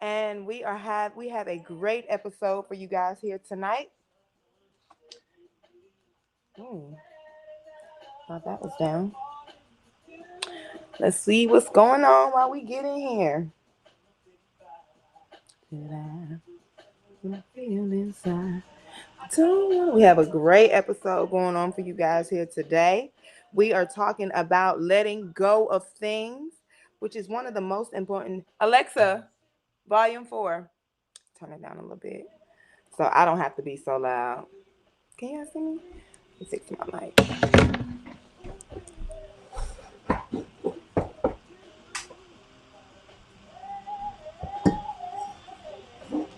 and we have a great episode for you guys here tonight. Hmm, thought that was down. Let's see what's going on while we get in here. Feel inside. We have a great episode going on for you guys here today. We are talking about letting go of things, which is one of the most important. Alexa, volume 4. Turn it down a little bit so I don't have to be so loud. Can you guys see me? Let me fix my mic.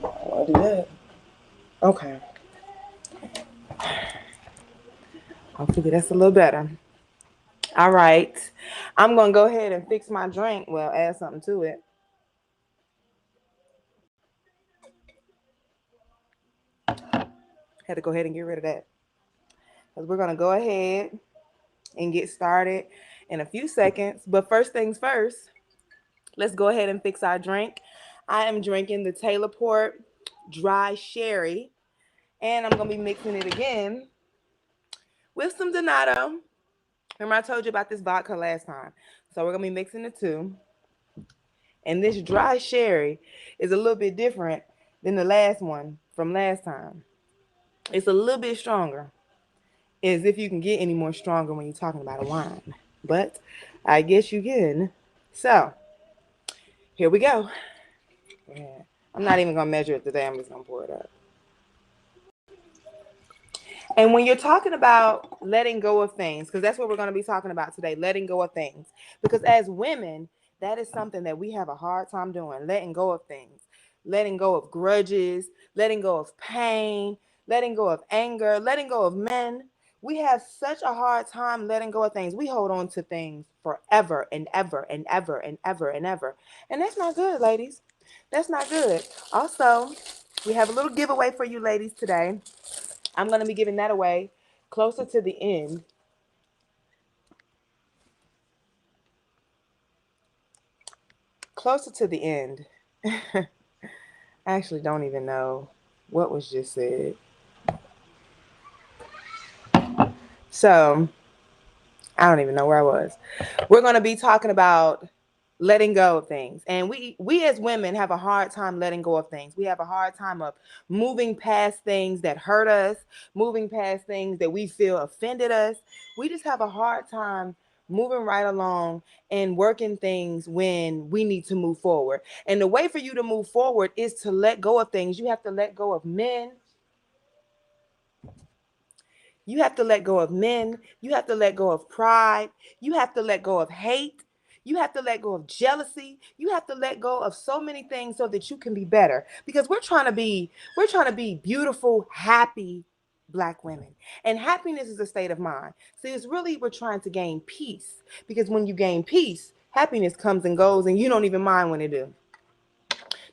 I'll do that. Okay. Hopefully that's a little better. All right. I'm going to go ahead and fix my drink. Well, add something to it. Had to go ahead and get rid of that. Because we're going to go ahead and get started in a few seconds. But first things first, let's go ahead and fix our drink. I am drinking the Taylor Port Dry Sherry. And I'm going to be mixing it again with some Donato. Remember I told you about this vodka last time. So we're going to be mixing the two. And this dry sherry is a little bit different than the last one from last time. It's a little bit stronger. As if you can get any more stronger when you're talking about a wine. But I guess you can. So, here we go. Yeah. I'm not even going to measure it today. I'm just going to pour it up. And when you're talking about letting go of things, because that's what we're going to be talking about today, letting go of things. Because as women, that is something that we have a hard time doing, letting go of things, letting go of grudges, letting go of pain, letting go of anger, letting go of men. We have such a hard time letting go of things. We hold on to things forever and ever and ever and ever and ever. And that's not good, ladies. That's not good. Also, we have a little giveaway for you ladies today. I'm going to be giving that away closer to the end. Closer to the end. I actually don't even know what was just said. So, I don't even know where I was. We're going to be talking about letting go of things. And we as women have a hard time letting go of things. We have a hard time of moving past things that hurt us, moving past things that we feel offended us. We just have a hard time moving right along and working things when we need to move forward. And the way for you to move forward is to let go of things. You have to let go of men. You have to let go of men. You have to let go of pride. You have to let go of hate. You have to let go of jealousy. You have to let go of so many things so that you can be better. Because we're trying to be beautiful, happy Black women. And happiness is a state of mind. See, it's really we're trying to gain peace. Because when you gain peace, happiness comes and goes and you don't even mind when it do.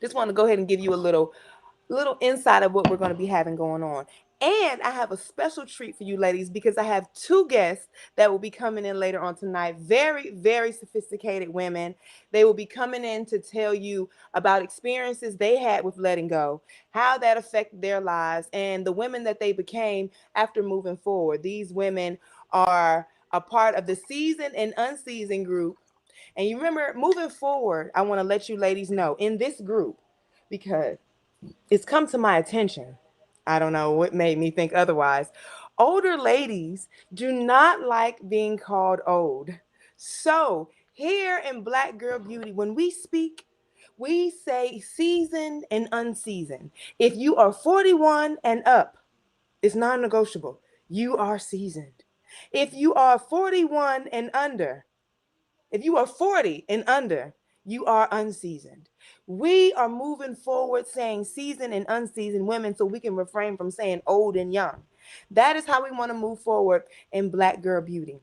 Just want to go ahead and give you a little insight of what we're going to be having going on. And I have a special treat for you ladies because I have two guests that will be coming in later on tonight. Very, very sophisticated women. They will be coming in to tell you about experiences they had with letting go, how that affected their lives, and the women that they became after moving forward. These women are a part of the seasoned and unseasoned group. And you remember, moving forward, I want to let you ladies know in this group, because it's come to my attention. I don't know what made me think otherwise. Older ladies do not like being called old. So, here in Black Girl Beauty, when we speak, we say seasoned and unseasoned. If you are 41 and up, it's non negotiable. You are seasoned. If you are 41 and under, if you are 40 and under, you are unseasoned. We are moving forward saying seasoned and unseasoned women so we can refrain from saying old and young. That is how we want to move forward in Black Girl Beauty.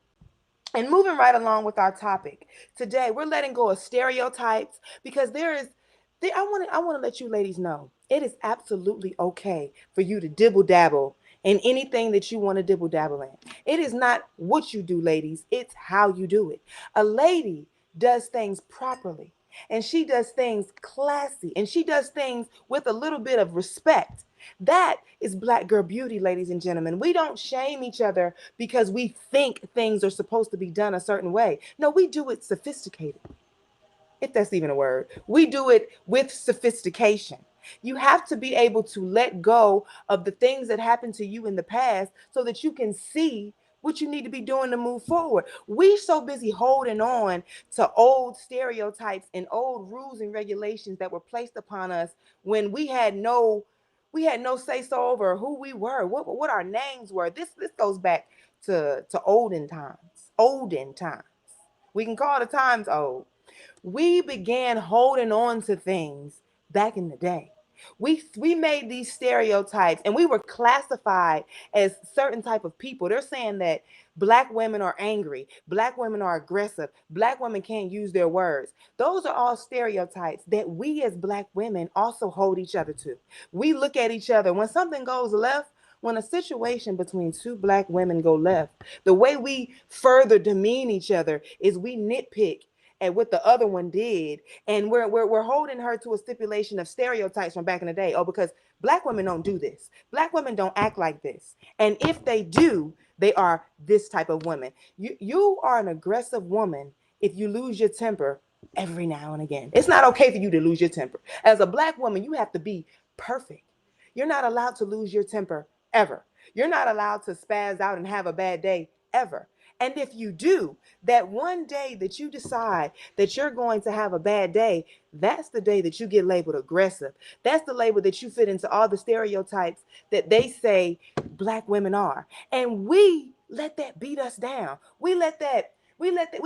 And moving right along with our topic today, we're letting go of stereotypes because I want to let you ladies know it is absolutely okay for you to dibble dabble in anything that you want to dibble dabble in. It is not what you do, ladies, it's how you do it. A lady does things properly. and she does things classy, and she does things with a little bit of respect. That is Black girl beauty, ladies and gentlemen. We don't shame each other because we think things are supposed to be done a certain way. No, we do it sophisticated, if that's even a word. We do it with sophistication. You have to be able to let go of the things that happened to you in the past so that you can see what you need to be doing to move forward. We so busy holding on to old stereotypes and old rules and regulations that were placed upon us when we had no say so over who we were, what our names were. This goes back to olden times. Olden times. We can call the times old. We began holding on to things back in the day. We made these stereotypes and we were classified as certain type of people. They're saying that Black women are angry, Black women are aggressive, Black women can't use their words. Those are all stereotypes that we as Black women also hold each other to. We look at each other when something goes left. When a situation between two Black women go left, the way we further demean each other is we nitpick at what the other one did, and we're holding her to a stipulation of stereotypes from back in the day. Oh, because Black women don't do this, Black women don't act like this, and if they do, they are this type of woman. You are an aggressive woman if you lose your temper every now and again. It's not okay for you to lose your temper. As a Black woman, you have to be perfect. You're not allowed to lose your temper ever. You're not allowed to spaz out and have a bad day ever. And if you do, that one day that you decide that you're going to have a bad day, that's the day that you get labeled aggressive. That's the label that you fit into all the stereotypes that they say Black women are. And we let that beat us down. We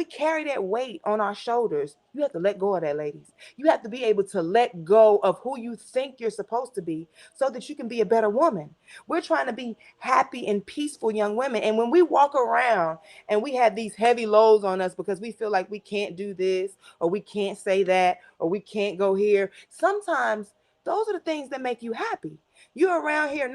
carry that weight on our shoulders. You have to let go of that, ladies. You have to be able to let go of who you think you're supposed to be so that you can be a better woman. We're trying to be happy and peaceful young women. And when we walk around and we have these heavy loads on us because we feel like we can't do this, or we can't say that, or we can't go here, sometimes those are the things that make you happy. You're around here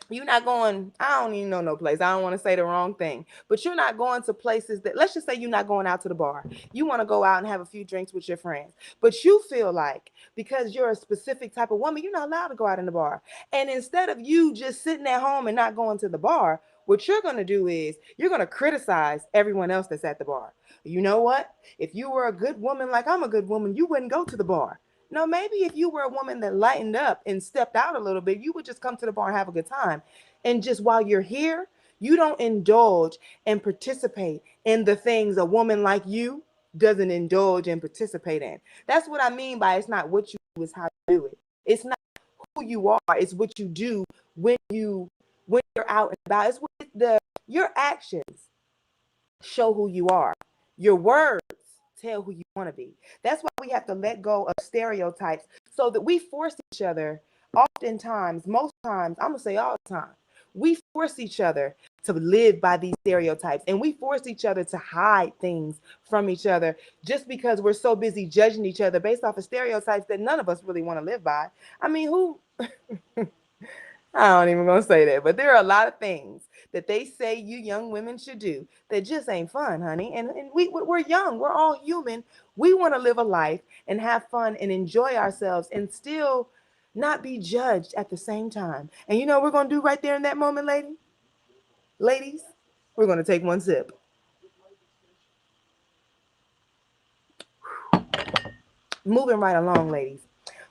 you're not going, I don't even know no place. I don't want to say the wrong thing, but you're not going to places that, let's just say you're not going out to the bar. You want to go out and have a few drinks with your friends, but you feel like because you're a specific type of woman, you're not allowed to go out in the bar. And instead of you just sitting at home and not going to the bar, what you're going to do is you're going to criticize everyone else that's at the bar. You know what? If you were a good woman, like I'm a good woman, you wouldn't go to the bar. No, maybe if you were a woman that lightened up and stepped out a little bit, you would just come to the bar and have a good time. And just while you're here, you don't indulge and participate in the things a woman like you doesn't indulge and participate in. That's what I mean by it's not what you do, it's how you do it. It's not who you are, it's what you do when you're out and about. It's what your actions show who you are. Your words tell who you want to be. That's why we have to let go of stereotypes so that we force each other, oftentimes, most times, I'm going to say all the time, we force each other to live by these stereotypes, and we force each other to hide things from each other just because we're so busy judging each other based off of stereotypes that none of us really want to live by. I mean, who I don't even gonna say that, but there are a lot of things that they say you young women should do that just ain't fun, honey. And we're young, we're all human. We want to live a life and have fun and enjoy ourselves and still not be judged at the same time. And you know what we're gonna do right there in that moment, ladies? We're gonna take one sip. Moving right along, ladies.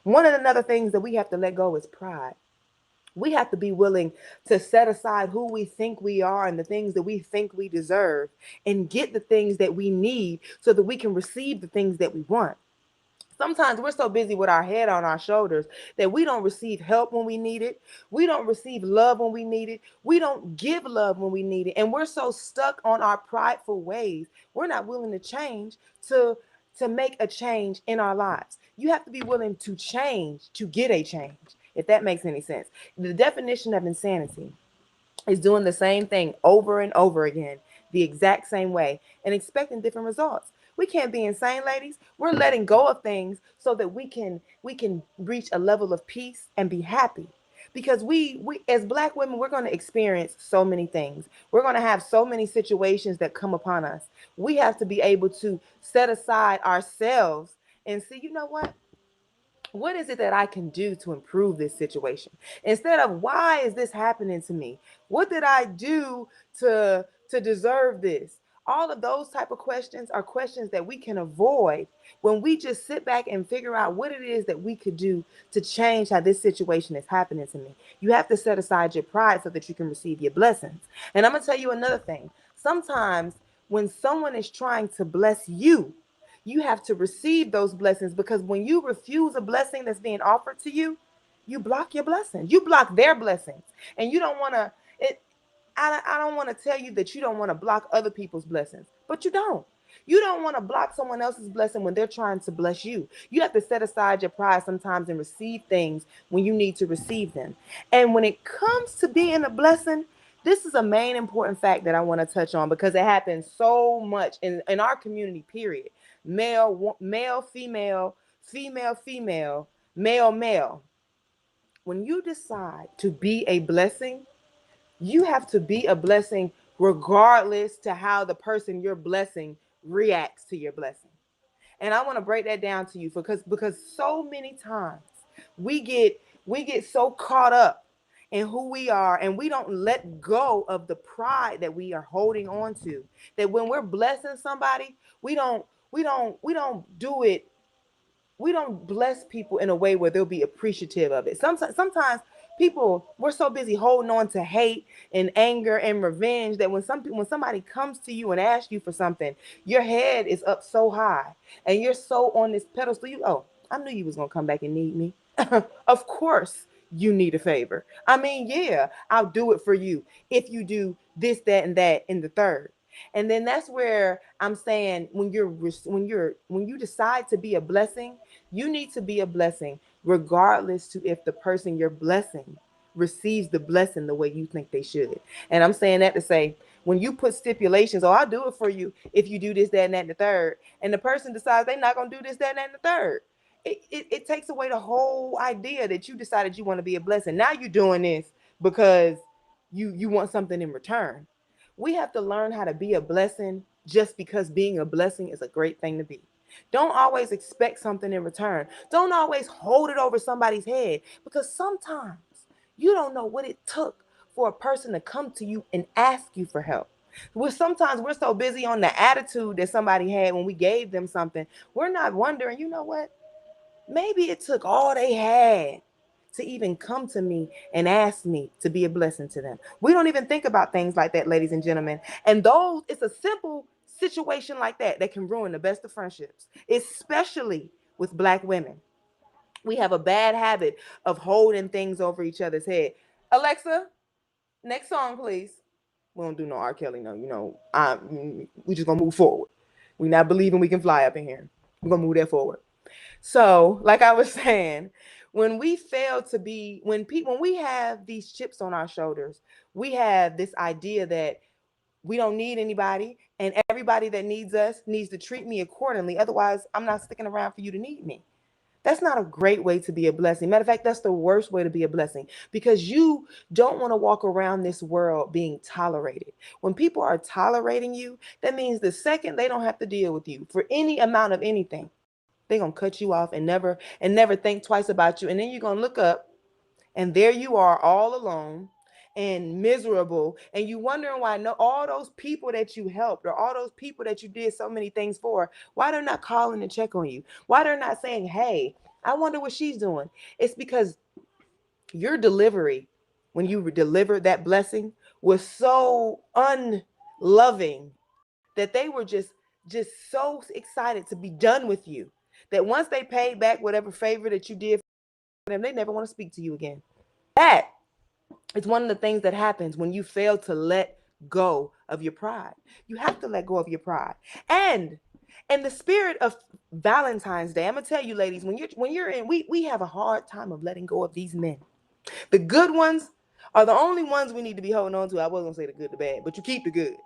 One of the other things that we have to let go is pride. We have to be willing to set aside who we think we are and the things that we think we deserve and get the things that we need so that we can receive the things that we want. Sometimes we're so busy with our head on our shoulders that we don't receive help when we need it. We don't receive love when we need it. We don't give love when we need it. And we're so stuck on our prideful ways. We're not willing to change to make a change in our lives. You have to be willing to change to get a change, if that makes any sense. The definition of insanity is doing the same thing over and over again, the exact same way, and expecting different results. We can't be insane, ladies. We're letting go of things so that we can reach a level of peace and be happy. because we as Black women, we're going to experience so many things. We're going to have so many situations that come upon us. We have to be able to set aside ourselves and see, you know what is it that I can do to improve this situation? Instead of why is this happening to me? What did I do to deserve this? All of those type of questions are questions that we can avoid when we just sit back and figure out what it is that we could do to change how this situation is happening to me. You have to set aside your pride so that you can receive your blessings. And I'm going to tell you another thing. Sometimes when someone is trying to bless you, you have to receive those blessings, because when you refuse a blessing that's being offered to you, you block your blessings. You block their blessings. And you don't want to it I don't want to tell you that you don't want to block other people's blessings, but you don't. You don't want to block someone else's blessing when they're trying to bless you. You have to set aside your pride sometimes and receive things when you need to receive them. And when it comes to being a blessing, this is a main important fact that I want to touch on, because it happens so much in our community, period. Male, female, female, female, male, male. When you decide to be a blessing, you have to be a blessing regardless to how the person you're blessing reacts to your blessing. And I want to break that down to you, because so many times we get so caught up in who we are, and we don't let go of the pride that we are holding on to, that when we're blessing somebody, we don't bless people in a way where they'll be appreciative of it. Sometimes people, we're so busy holding on to hate and anger and revenge that when somebody comes to you and asks you for something, your head is up so high and you're so on this pedestal. I knew you was gonna come back and need me. Of course you need a favor. I mean, yeah, I'll do it for you if you do this, that, and that, and the third. And then that's where I'm saying, when you decide to be a blessing, you need to be a blessing regardless to if the person you're blessing receives the blessing the way you think they should. And I'm saying that to say, when you put stipulations, oh, I'll do it for you if you do this, that, and that, and the third, and the person decides they're not going to do this, that, and that, and the third, it takes away the whole idea that you decided you want to be a blessing. Now you're doing this because you want something in return. We have to learn how to be a blessing just because being a blessing is a great thing to be. Don't always expect something in return. Don't always hold it over somebody's head, because sometimes you don't know what it took for a person to come to you and ask you for help. Sometimes we're so busy on the attitude that somebody had when we gave them something, we're not wondering, you know what? Maybe it took all they had to even come to me and ask me to be a blessing to them. We don't even think about things like that, ladies and gentlemen. And it's a simple situation like that can ruin the best of friendships, especially with Black women. We have a bad habit of holding things over each other's head. Alexa, next song, please. We don't do no R. Kelly, no. We just gonna move forward. We not believing we can fly up in here. We're gonna move that forward. So, like I was saying, when we fail to be, when we have these chips on our shoulders, we have this idea that we don't need anybody, and everybody that needs us needs to treat me accordingly. Otherwise, I'm not sticking around for you to need me. That's not a great way to be a blessing. Matter of fact, that's the worst way to be a blessing, because you don't want to walk around this world being tolerated. When people are tolerating you, that means the second they don't have to deal with you for any amount of anything, they're going to cut you off and never think twice about you. And then you're going to look up and there you are all alone and miserable, and you wondering why all those people that you helped, or all those people that you did so many things for, why they're not calling to check on you, why they're not saying, hey, I wonder what she's doing. It's because your delivery, when you delivered that blessing, was so unloving that they were just so excited to be done with you, that once they paid back whatever favor that you did for them, they never want to speak to you again. That is one of the things that happens when you fail to let go of your pride. You have to let go of your pride. And in the spirit of Valentine's Day, I'm gonna tell you, ladies, when you're in, we have a hard time of letting go of these men. The good ones are the only ones we need to be holding on to. I was gonna say the good, the bad, but you keep the good.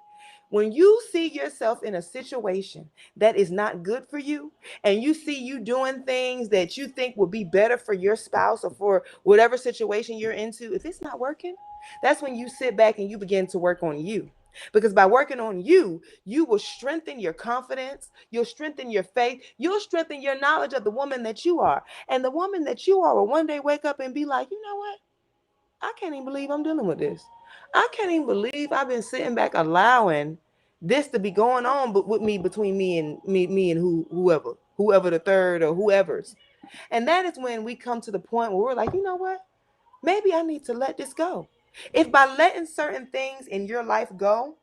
When you see yourself in a situation that is not good for you, and you see you doing things that you think would be better for your spouse or for whatever situation you're into, if it's not working, that's when you sit back and you begin to work on you. Because by working on you, you will strengthen your confidence, you'll strengthen your faith, you'll strengthen your knowledge of the woman that you are. And the woman that you are will one day wake up and be like, you know what? I can't even believe I'm dealing with this. I can't even believe I've been sitting back allowing this to be going on but with me, between me and whoever the third or whoever's. And that is when we come to the point where we're like, you know what? Maybe I need to let this go. If by letting certain things in your life go,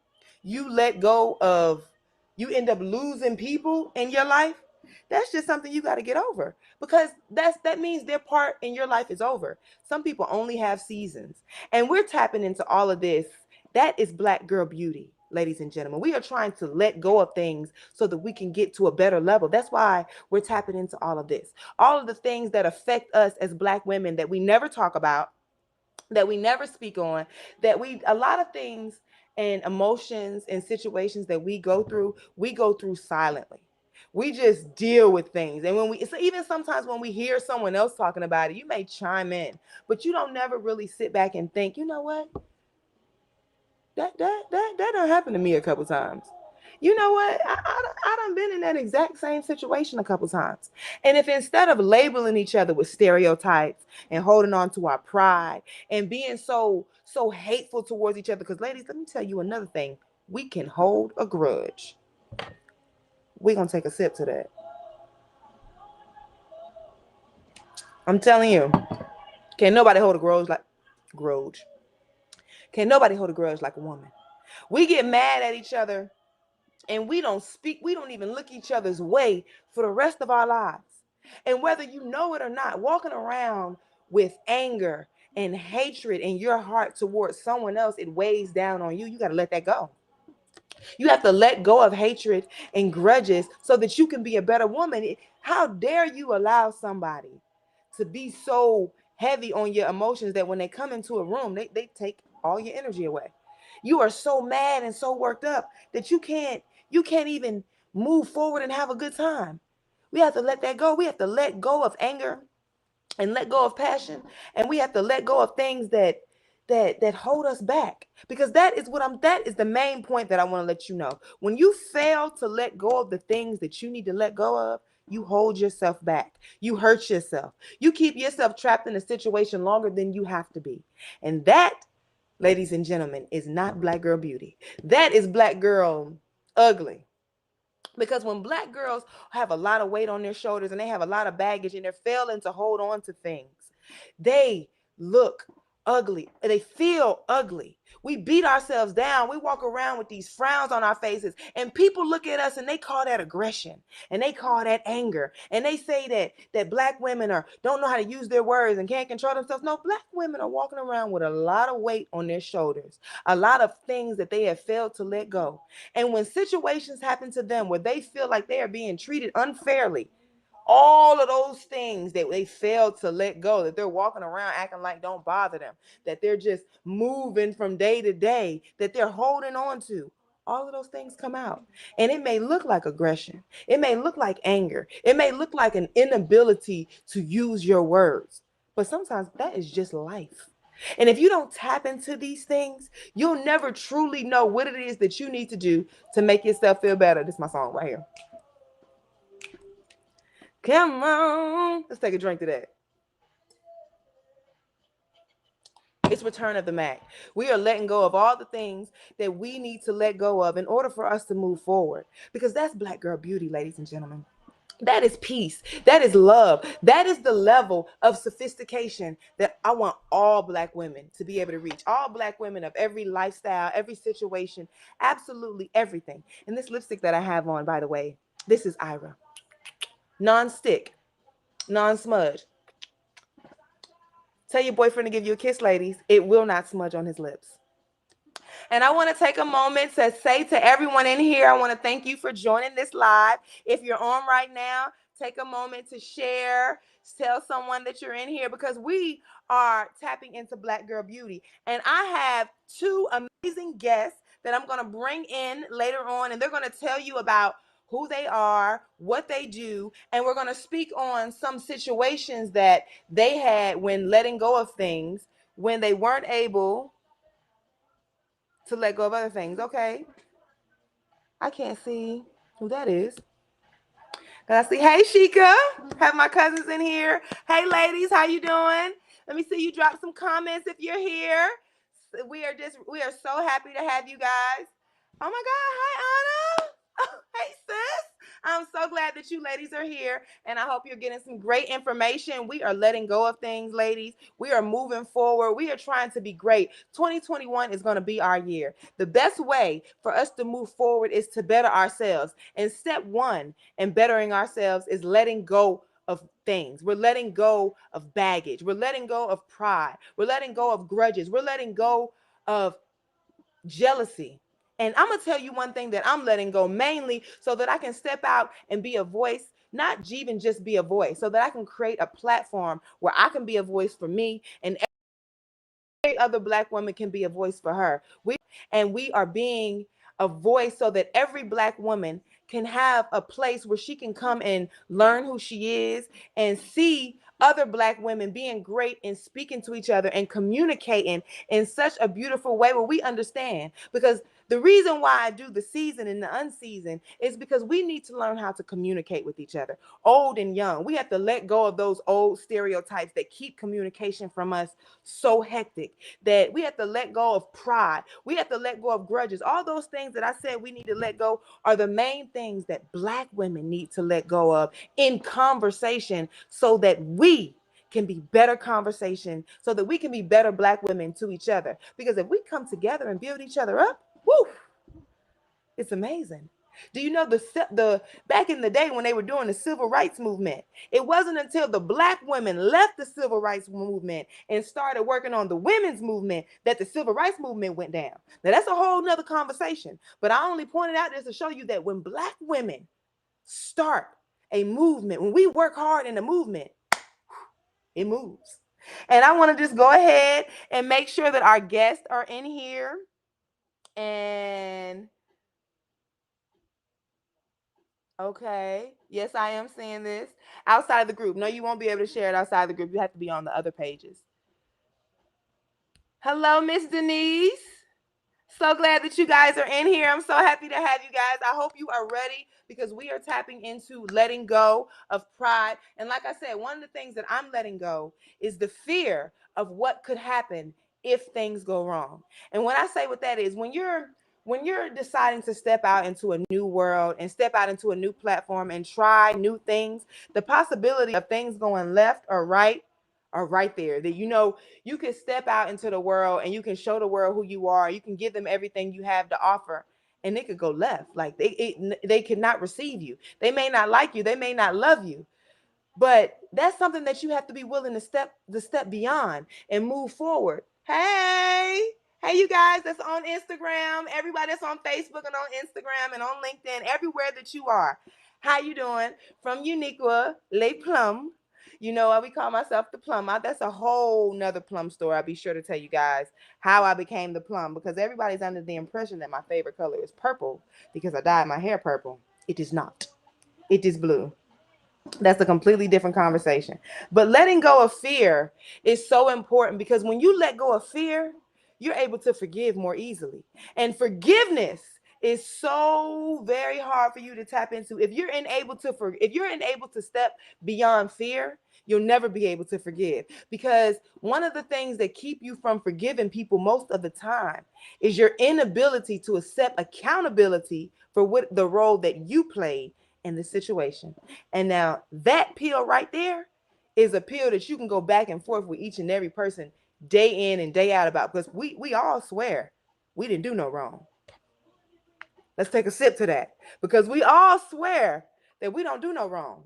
you let go of, you end up losing people in your life, that's just something you got to get over, because that means their part in your life is over. Some people only have seasons, and we're tapping into all of this. That is Black girl beauty, ladies and gentlemen. We are trying to let go of things so that we can get to a better level. That's why we're tapping into all of this, all of the things that affect us as Black women that we never talk about, that we never speak on, that we, a lot of things and emotions and situations that we go through silently. We just deal with things. And when we, so even sometimes when we hear someone else talking about it, you may chime in, but you don't never really sit back and think, you know what? That done happened to me a couple times. You know what? I done been in that exact same situation a couple times. And if instead of labeling each other with stereotypes and holding on to our pride and being so hateful towards each other, because ladies, let me tell you another thing. We can hold a grudge. We're gonna take a sip to that. I'm telling you, can nobody hold a grudge. Can nobody hold a grudge like a woman? We get mad at each other and we don't speak, we don't even look each other's way for the rest of our lives. And whether you know it or not, walking around with anger and hatred in your heart towards someone else, it weighs down on you. You got to let that go. You have to let go of hatred and grudges so that you can be a better woman. How dare you allow somebody to be so heavy on your emotions that when they come into a room, they take all your energy away. You are so mad and so worked up that you can't even move forward and have a good time. We have to let that go. We have to let go of anger and let go of passion, and we have to let go of things that hold us back, because that is the main point that I want to let you know. When you fail to let go of the things that you need to let go of, you hold yourself back, you hurt yourself, you keep yourself trapped in a situation longer than you have to be. And that, ladies and gentlemen, is not Black girl beauty. That is Black girl ugly. Because when Black girls have a lot of weight on their shoulders and they have a lot of baggage and they're failing to hold on to things, they look ugly. They feel ugly. We beat ourselves down. We walk around with these frowns on our faces, and people look at us and they call that aggression and they call that anger. And they say that Black women don't know how to use their words and can't control themselves. No, Black women are walking around with a lot of weight on their shoulders, a lot of things that they have failed to let go. And when situations happen to them where they feel like they are being treated unfairly, all of those things that they failed to let go, that they're walking around acting like don't bother them, that they're just moving from day to day, that they're holding on to, all of those things come out. And it may look like aggression. It may look like anger. It may look like an inability to use your words. But sometimes that is just life. And if you don't tap into these things, you'll never truly know what it is that you need to do to make yourself feel better. This is my song right here. Come on. Let's take a drink to that. It's Return of the Mac. We are letting go of all the things that we need to let go of in order for us to move forward. Because that's Black girl beauty, ladies and gentlemen. That is peace. That is love. That is the level of sophistication that I want all Black women to be able to reach. All Black women of every lifestyle, every situation, absolutely everything. And this lipstick that I have on, by the way, this is Ira. Non-stick, non-smudge. Tell your boyfriend to give you a kiss, ladies. It will not smudge on his lips. And I want to take a moment to say to everyone in here, I want to thank you for joining this live. If you're on right now, take a moment to share, tell someone that you're in here, because we are tapping into Black girl beauty. And I have two amazing guests that I'm going to bring in later on, and they're going to tell you about who they are, what they do, and we're going to speak on some situations that they had when letting go of things, when they weren't able to let go of other things. Okay. I can't see who that is. I see, hey Sheikah, have my cousins in here. Hey ladies, how you doing? Let me see you drop some comments if you're here. We are so happy to have you guys. Oh my God, hi Anna. Oh, hey sis. I'm so glad that you ladies are here, and I hope you're getting some great information. We are letting go of things, ladies. We are moving forward. We are trying to be great. 2021 is going to be our year. The best way for us to move forward is to better ourselves. And step one in bettering ourselves is letting go of things. We're letting go of baggage. We're letting go of pride. We're letting go of grudges. We're letting go of jealousy. And I'm going to tell you one thing that I'm letting go, mainly so that I can step out and be a voice, not even just be a voice, so that I can create a platform where I can be a voice for me, and every other Black woman can be a voice for her. We are being a voice so that every Black woman can have a place where she can come and learn who she is and see other Black women being great and speaking to each other and communicating in such a beautiful way where we understand. Because the reason why I do the season and the unseasoned is because we need to learn how to communicate with each other, old and young. We have to let go of those old stereotypes that keep communication from us so hectic, that we have to let go of pride. We have to let go of grudges. All those things that I said we need to let go are the main things that Black women need to let go of in conversation, so that we can be better conversation, so that we can be better Black women to each other. Because if we come together and build each other up, woo, it's amazing. Do you know the back in the day when they were doing the civil rights movement, it wasn't until the Black women left the civil rights movement and started working on the women's movement that the civil rights movement went down. Now that's a whole nother conversation, but I only pointed out this to show you that when Black women start a movement, when we work hard in a movement, it moves. And I want to just go ahead and make sure that our guests are in here. And okay, yes, I am seeing this outside of the group. No, you won't be able to share it outside of the group. You have to be on the other pages. Hello, Miss Denise. So glad that you guys are in here. I'm so happy to have you guys. I hope you are ready, because we are tapping into letting go of pride. And like I said, one of the things that I'm letting go is the fear of what could happen if things go wrong. And when I say what that is, when you're deciding to step out into a new world and step out into a new platform and try new things, the possibility of things going left or right are right there. That you can step out into the world and you can show the world who you are. You can give them everything you have to offer, and they could go left. Like they cannot receive you. They may not like you. They may not love you. But that's something that you have to be willing to step beyond and move forward. Hey, you guys that's on Instagram, everybody that's on Facebook and on Instagram and on LinkedIn, everywhere that you are. How you doing? From Uniqua, Les Plum. You know, we call myself the plum. That's a whole nother plum store. I'll be sure to tell you guys how I became the plum, because everybody's under the impression that my favorite color is purple because I dyed my hair purple. It is not. It is blue. That's a completely different conversation. But letting go of fear is so important, because when you let go of fear, you're able to forgive more easily. And forgiveness is so very hard for you to tap into. If you're unable to step beyond fear, you'll never be able to forgive. Because one of the things that keep you from forgiving people most of the time is your inability to accept accountability for what the role that you played in the situation. And now that pill right there is a pill that you can go back and forth with each and every person day in and day out about, because we all swear we didn't do no wrong. Let's take a sip to that, because we all swear that we don't do no wrong.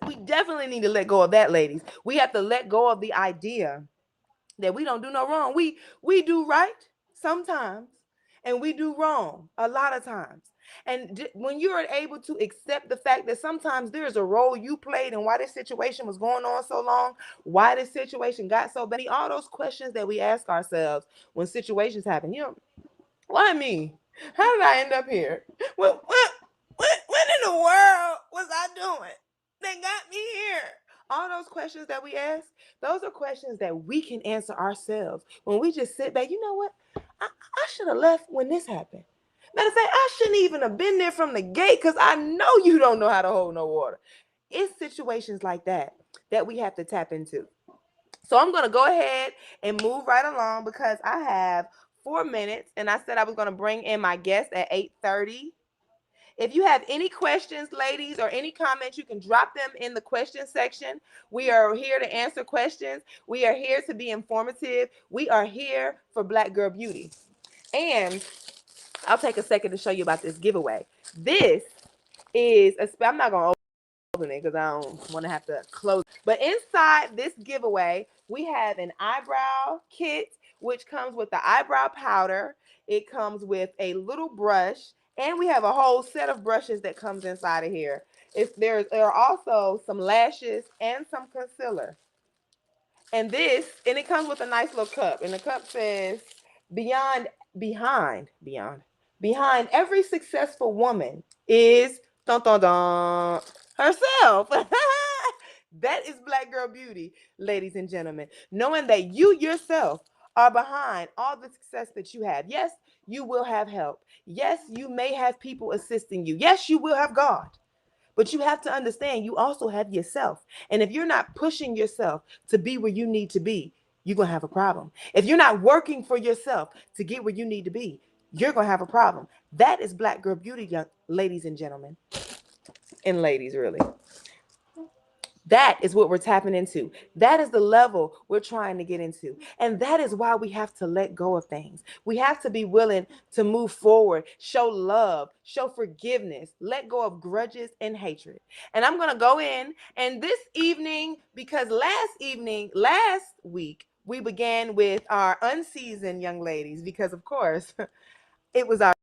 We definitely need to let go of that, ladies. We have to let go of the idea that we don't do no wrong. We do right sometimes, and we do wrong a lot of times. And when you are able to accept the fact that sometimes there's a role you played in why this situation was going on so long, why this situation got so bad, all those questions that we ask ourselves when situations happen. Why me? How did I end up here? What in the world was I doing that got me here? All those questions that we ask, those are questions that we can answer ourselves when we just sit back. You know what? I should have left when this happened. Matter of fact, I shouldn't even have been there from the gate because I know you don't know how to hold no water. It's situations like that that we have to tap into. So I'm going to go ahead and move right along because I have 4 minutes and I said I was going to bring in my guest at 8:30. If you have any questions, ladies, or any comments, you can drop them in the question section. We are here to answer questions. We are here to be informative. We are here for Black Girl Beauty. And I'll take a second to show you about this giveaway. This is, I'm not going to open it because I don't want to have to close. But inside this giveaway, we have an eyebrow kit, which comes with the eyebrow powder. It comes with a little brush, and we have a whole set of brushes that comes inside of here. There are also some lashes and some concealer. And it comes with a nice little cup. And the cup says, beyond, behind every successful woman is, dun, dun, dun, herself. That is Black Girl Beauty, ladies and gentlemen. Knowing that you yourself are behind all the success that you have. Yes, you will have help. Yes, you may have people assisting you. Yes, you will have God. But you have to understand you also have yourself. And if you're not pushing yourself to be where you need to be, you're going to have a problem. If you're not working for yourself to get where you need to be, you're going to have a problem. That is Black Girl Beauty, young ladies and gentlemen. And ladies, really. That is what we're tapping into. That is the level we're trying to get into. And that is why we have to let go of things. We have to be willing to move forward, show love, show forgiveness, let go of grudges and hatred. And I'm going to go in and this evening, because last week, we began with our unseasoned young ladies, because of course, it was our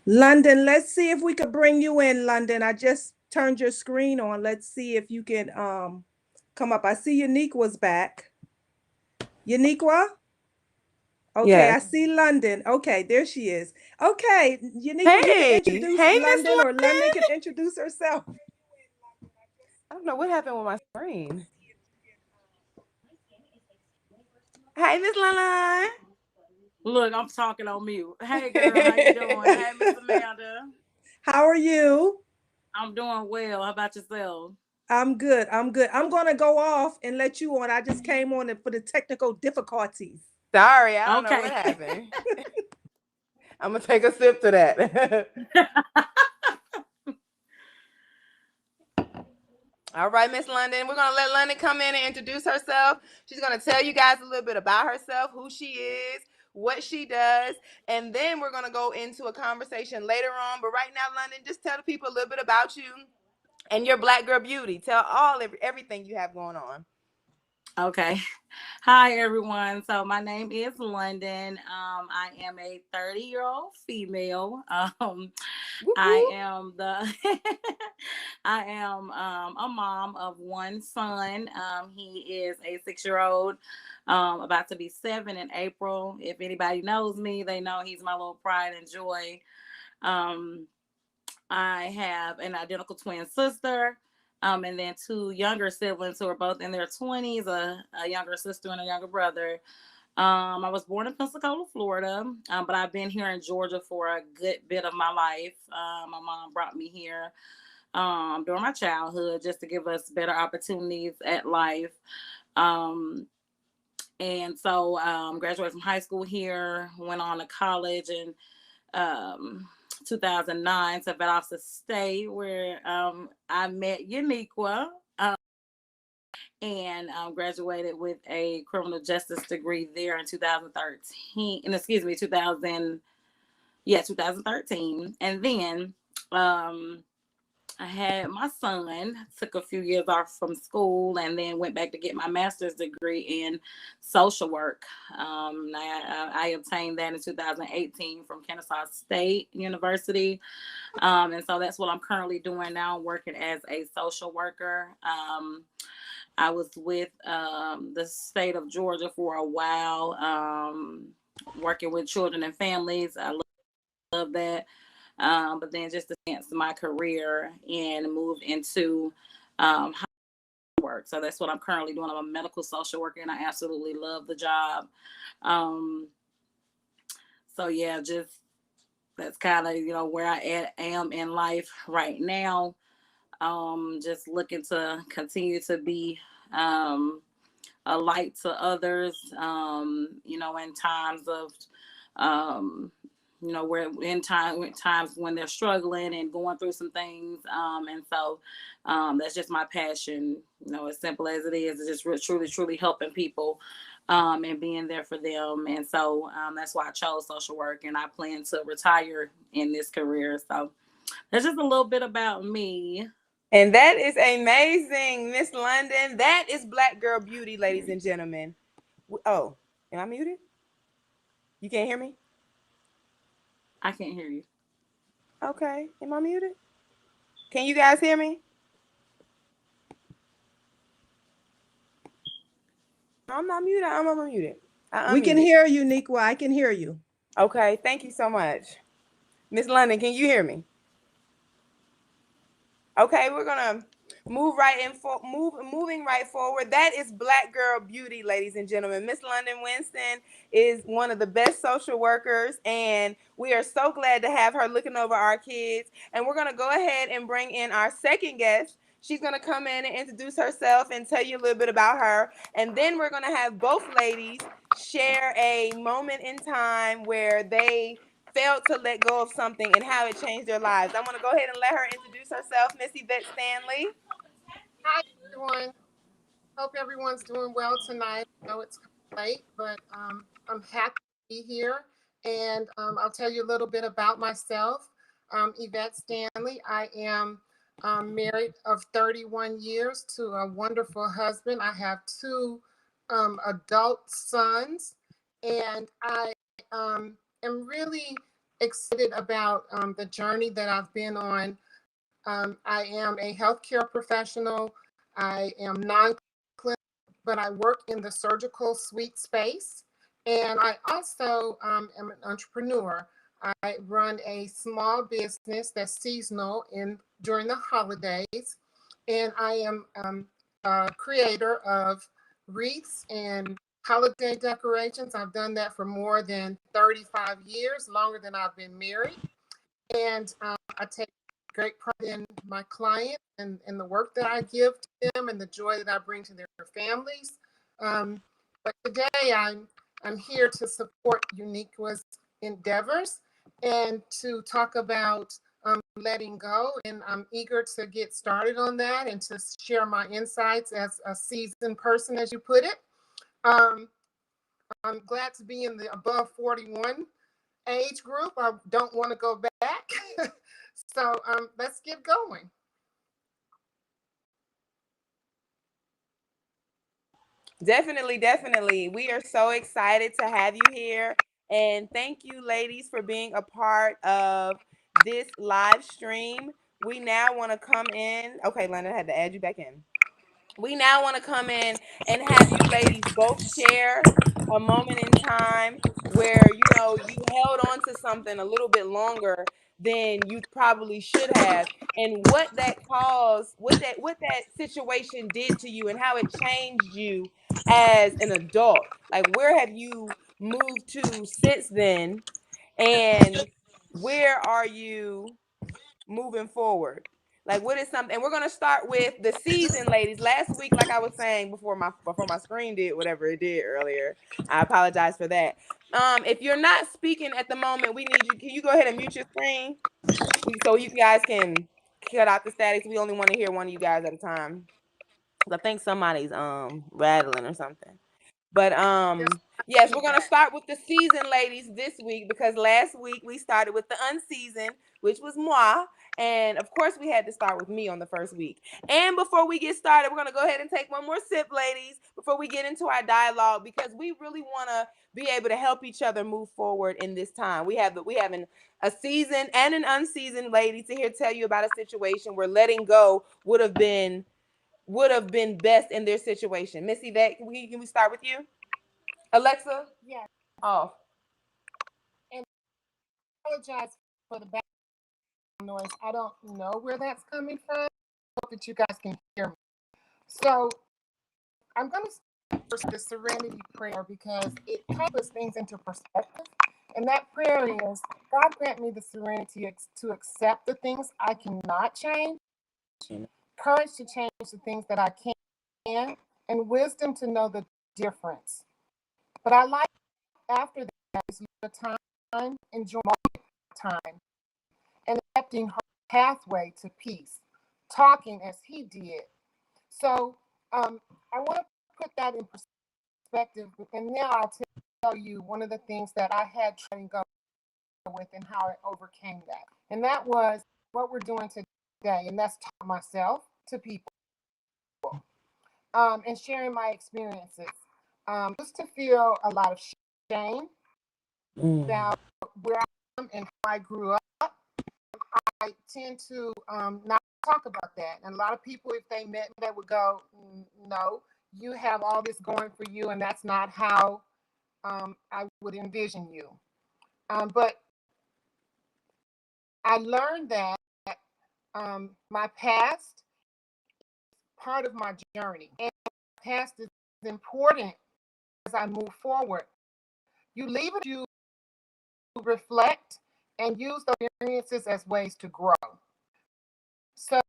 London, let's see if we could bring you in, London. I just turned your screen on. Let's see if you can come up. I see Uniqua's back. Uniqua? Okay, I Yes. see London. Okay, there she is. Okay, Uniqua, you can Hey, introduce hey, Miss London, or London London. can introduce herself. I don't know what happened with my screen. Hey, Miss London. Look, I'm talking on mute. Hey, girl, how you doing? Hey, Miss Amanda. How are you? I'm doing well. How about yourself? I'm good. I'm good. I'm going to go off and let you on. I just came on for the technical difficulties. Sorry, I don't know what Okay. happened. I'm gonna take a sip to that. All right, Miss London. We're gonna let London come in and introduce herself. She's gonna tell you guys a little bit about herself, who she is, what she does, and then we're gonna go into a conversation later on. But right now, London, just tell the people a little bit about you and your Black Girl Beauty. Tell everything you have going on. Okay. Hi, everyone. So my name is London. I am a 30-year-old female. Whoop, I whoop. am the I am a mom of one son. He is a 6-year-old, about to be 7 in April. If anybody knows me, they know he's my little pride and joy. Um, I have an identical twin sister, and then two younger siblings who are both in their 20s, a younger sister and a younger brother. I was born in Pensacola, Florida, but I've been here in Georgia for a good bit of my life. My mom brought me here during my childhood just to give us better opportunities at life. Um, and so graduated from high school here, went on to college, and um, 2009 to Valdosta State, where I met Uniqua, and graduated with a criminal justice degree there in 2013. And excuse me, 2013. And then I had my son, took a few years off from school, and then went back to get my master's degree in social work. I obtained that in 2018 from Kennesaw State University. And so that's what I'm currently doing now, working as a social worker. I was with the state of Georgia for a while, working with children and families. I love that. But then just advanced my career and moved into work. So that's what I'm currently doing. I'm a medical social worker, and I absolutely love the job. Um, so yeah, just that's kind of where I am in life right now. Just looking to continue to be a light to others. In times of where times when they're struggling and going through some things. And so that's just my passion, as simple as it is. It's just truly helping people and being there for them. And so that's why I chose social work, and I plan to retire in this career. So that's just a little bit about me. And that is amazing, Miss London. That is Black Girl Beauty, ladies and gentlemen. Oh, am I muted? You can't hear me? I can't hear you. Okay. Am I muted? Can you guys hear me? I'm not muted. I'm unmuted. I We can unmuted. hear you, Uniqua. I can hear you. Okay. Thank you so much. Miss London, can you hear me? Okay, we're gonna moving right forward. That is Black Girl Beauty, ladies and gentlemen. Miss London Winston is one of the best social workers, and we are so glad to have her looking over our kids. And we're gonna go ahead and bring in our second guest. She's gonna come in and introduce herself and tell you a little bit about her. And then we're gonna have both ladies share a moment in time where they failed to let go of something and how it changed their lives. I want to go ahead and let her introduce herself, Miss Yvette Stanley. Hi, everyone. Hope everyone's doing well tonight. I know it's late, but I'm happy to be here. And I'll tell you a little bit about myself. Yvette Stanley. I am married of 31 years to a wonderful husband. I have two adult sons, and I am really excited about the journey that I've been on. I am a healthcare professional. I am non-clinical, but I work in the surgical suite space. And I also am an entrepreneur. I run a small business that's seasonal during the holidays. And I am a creator of wreaths and holiday decorations. I've done that for more than 35 years, longer than I've been married. And I take great pride in my clients and the work that I give to them and the joy that I bring to their families. But today I'm here to support Uniqua's endeavors and to talk about letting go. And I'm eager to get started on that and to share my insights as a seasoned person, as you put it. Um, I'm glad to be in the above 41 age group. I don't want to go back. So let's get going. Definitely, definitely. We are so excited to have you here. And thank you, ladies, for being a part of this live stream. We now want to come in. Okay, London, I had to add you back in. We now want to come in and have you ladies both share a moment in time where you held on to something a little bit longer than you probably should have, and what that caused, what that situation did to you and how it changed you as an adult. Like, where have you moved to since then, and where are you moving forward? Like, what is something? And we're gonna start with the season, ladies. Last week, like I was saying before my screen did whatever it did earlier, I apologize for that. If you're not speaking at the moment, we need you. Can you go ahead and mute your screen, so you guys can cut out the statics? We only want to hear one of you guys at a time. I think somebody's rattling or something. But There's yes, we're gonna feedback. start with the season ladies this week, because last week we started with the unseasoned, which was moi. And of course we had to start with me on the first week. And before we get started, we're gonna go ahead and take one more sip, ladies, before we get into our dialogue, because we really wanna be able to help each other move forward in this time. We have a seasoned and an unseasoned lady to here tell you about a situation where letting go would have been best in their situation. Miss Yvette, can we start with you? Alexa, Yes. off. And I apologize for the background noise. I don't know where that's coming from. I hope that you guys can hear me. So I'm going to start the serenity prayer because it puts things into perspective. And that prayer is, God grant me the serenity to accept the things I cannot change, courage to change the things that I can, and wisdom to know the difference. But I like after that is the time, enjoy time, and accepting her pathway to peace, talking as he did. So I want to put that in perspective, and now I'll tell you one of the things that I had trying to go with and how I overcame that. And that was what we're doing today, and that's talking myself to people, and sharing my experiences. Just to feel a lot of shame about where I am and how I grew up. I tend to not talk about that. And a lot of people, if they met me, they would go, no, you have all this going for you, and that's not how I would envision you. But I learned that my past, part of my journey, and my past is important as I move forward. You leave it, you reflect, and use those experiences as ways to grow. So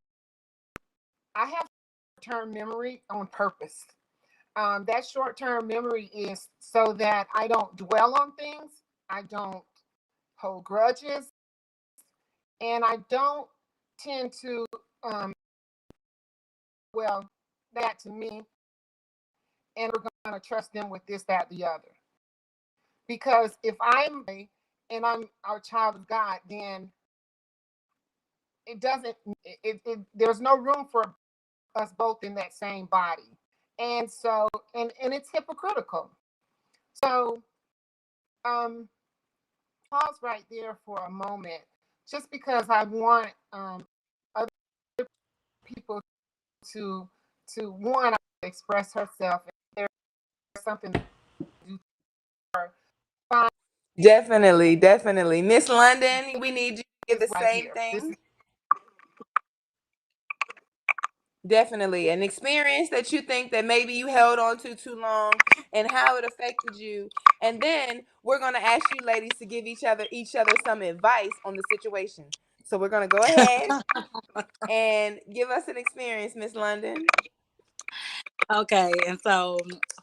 I have short-term memory on purpose. That short-term memory is so that I don't dwell on things, I don't hold grudges, and I don't tend to, well, that to me, and we're going to trust them with this, that, the other. Because if and I'm our child of God, then it doesn't, there's no room for us both in that same body. And so, and it's hypocritical. So, um, pause right there for a moment, just because I want other people to one express herself. If there's something to do for fine Definitely, definitely. Miss London, we need you to give is the right same here. This thing. is Definitely. An experience that you think that maybe you held on to too long and how it affected you. And then we're going to ask you ladies to give each other some advice on the situation. So we're going to go ahead and give us an experience, Miss London. Okay, and so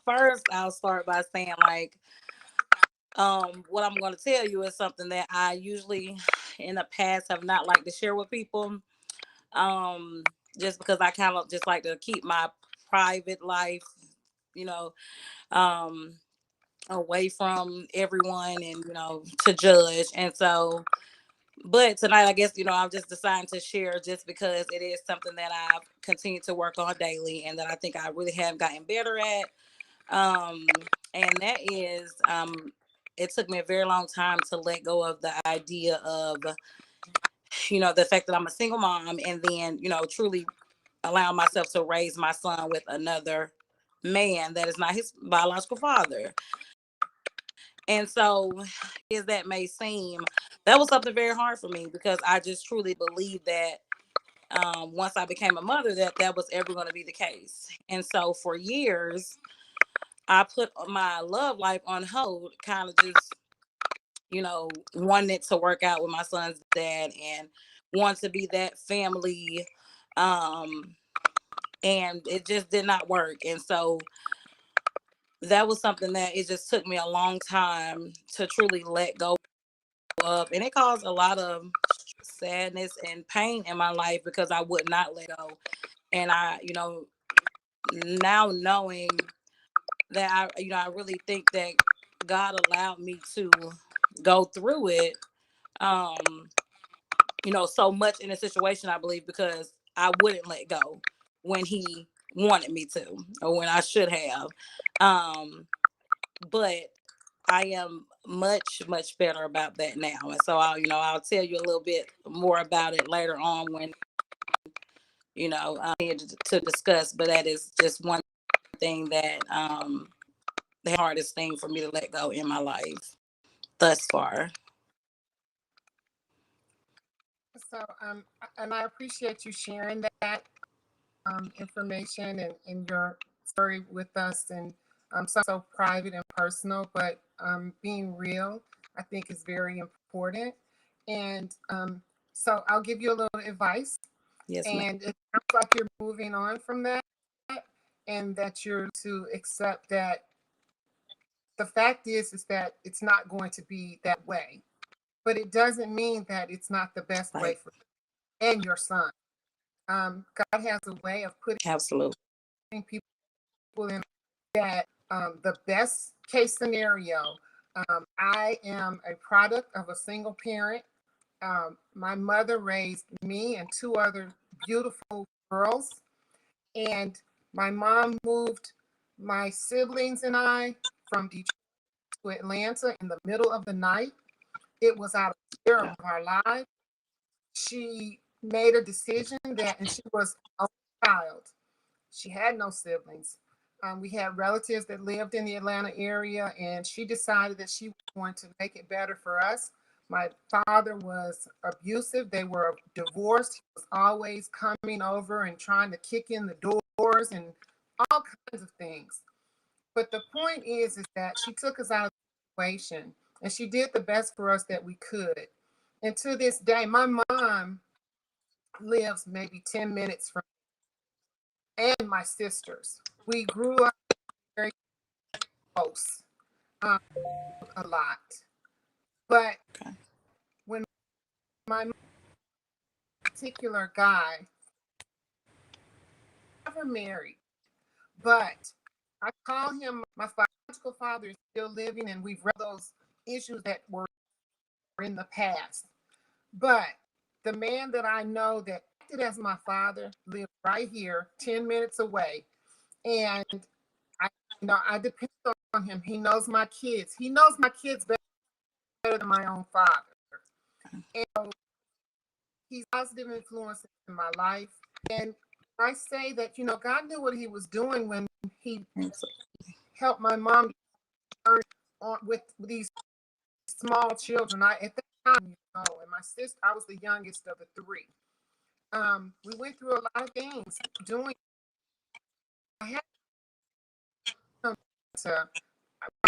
first I'll start by saying like what I'm going to tell you is something that I usually in the past have not liked to share with people. Just because I kind of just like to keep my private life, you know, um away from everyone and to judge. And so but tonight I guess I've just decided to share just because it is something that I've continued to work on daily and that I think I really have gotten better at. And that is it took me a very long time to let go of the idea of the fact that I'm a single mom, and then truly allowing myself to raise my son with another man that is not his biological father. And so, as that may seem, that was something very hard for me because I just truly believed that once I became a mother, that was ever going to be the case. And so, for years, I put my love life on hold, kind of just wanted to work out with my son's dad and want to be that family, um, and it just did not work. And so that was something that it just took me a long time to truly let go of, and it caused a lot of sadness and pain in my life because I would not let go. And I now knowing that I really think that God allowed me to go through it, um so much in a situation, I believe, because I wouldn't let go when he wanted me to, or when I should have. um but I am much, much better about that now. And so I'll tell you a little bit more about it later on when, I'm here to discuss, but that is just one thing that, the hardest thing for me to let go in my life thus far. so and I appreciate you sharing that information and your story with us, and so private and personal, but being real, I think, is very important. And so I'll give you a little advice, Yes, ma'am. and it sounds like you're moving on from that, and that you're to accept that the fact is that it's not going to be that way, but it doesn't mean that it's not the best way Right. for you and your son. God has a way of putting Absolutely. people in that the best case scenario. I am a product of a single parent. My mother raised me and two other beautiful girls, and my mom moved my siblings and I from Detroit to Atlanta in the middle of the night. It was out of fear of our lives. She made a decision that, and she was a child. She had no siblings. We had relatives that lived in the Atlanta area, and she decided that she was going to make it better for us. My father was abusive. They were divorced. He was always coming over and trying to kick in the doors and all kinds of things. But the point is that she took us out of the situation, and she did the best for us that we could. And to this day, my mom lives maybe 10 minutes from me, and my sisters. We grew up very close, um, a lot. But Okay. when my particular guy never married, but I call him my biological father is still living, and we've read those issues that were in the past. But the man that I know that acted as my father lived right here, 10 minutes away. And I depend on him. He knows my kids. He knows my kids better better than my own father. And so he's a positive influence in my life. And I say that, God knew what he was doing when he helped my mom learn with these small children. At that time, and my sister, I was the youngest of the three. We went through a lot of things doing. I had to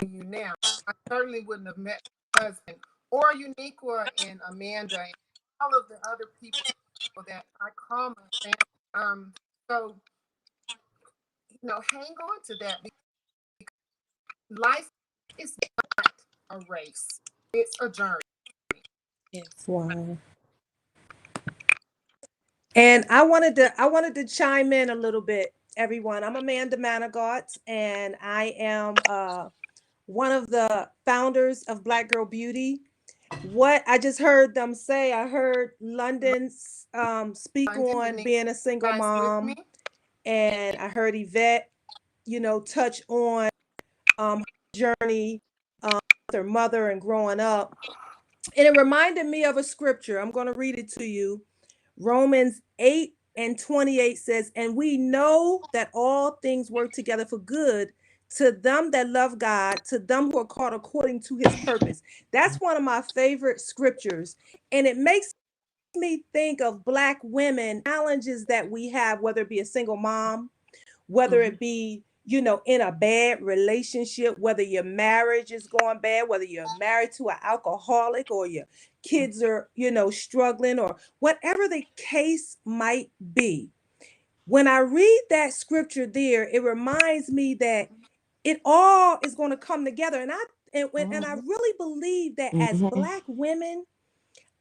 you now. I certainly wouldn't have met my husband or Uniqua and Amanda and all of the other people that I call my family. So hang on to that, because life is not a race; it's a journey. Yes. Wow. And I wanted to chime in a little bit, everyone. I'm Amanda Manigault, and I am one of the founders of Black Girl Beauty. What I just heard them say, I heard London speak London, on being a single guys with me? mom, and I heard Yvette, touch on her journey with her mother and growing up. And it reminded me of a scripture. I'm going to read it to you. Romans 8:28 says, "And we know that all things work together for good to them that love God, to them who are called according to his purpose." That's one of my favorite scriptures. And it makes me think of Black women, challenges that we have, whether it be a single mom, whether it be, in a bad relationship, whether your marriage is going bad, whether you're married to an alcoholic or your kids are, struggling, or whatever the case might be. When I read that scripture there, it reminds me that it all is going to come together. And I really believe that as Black women,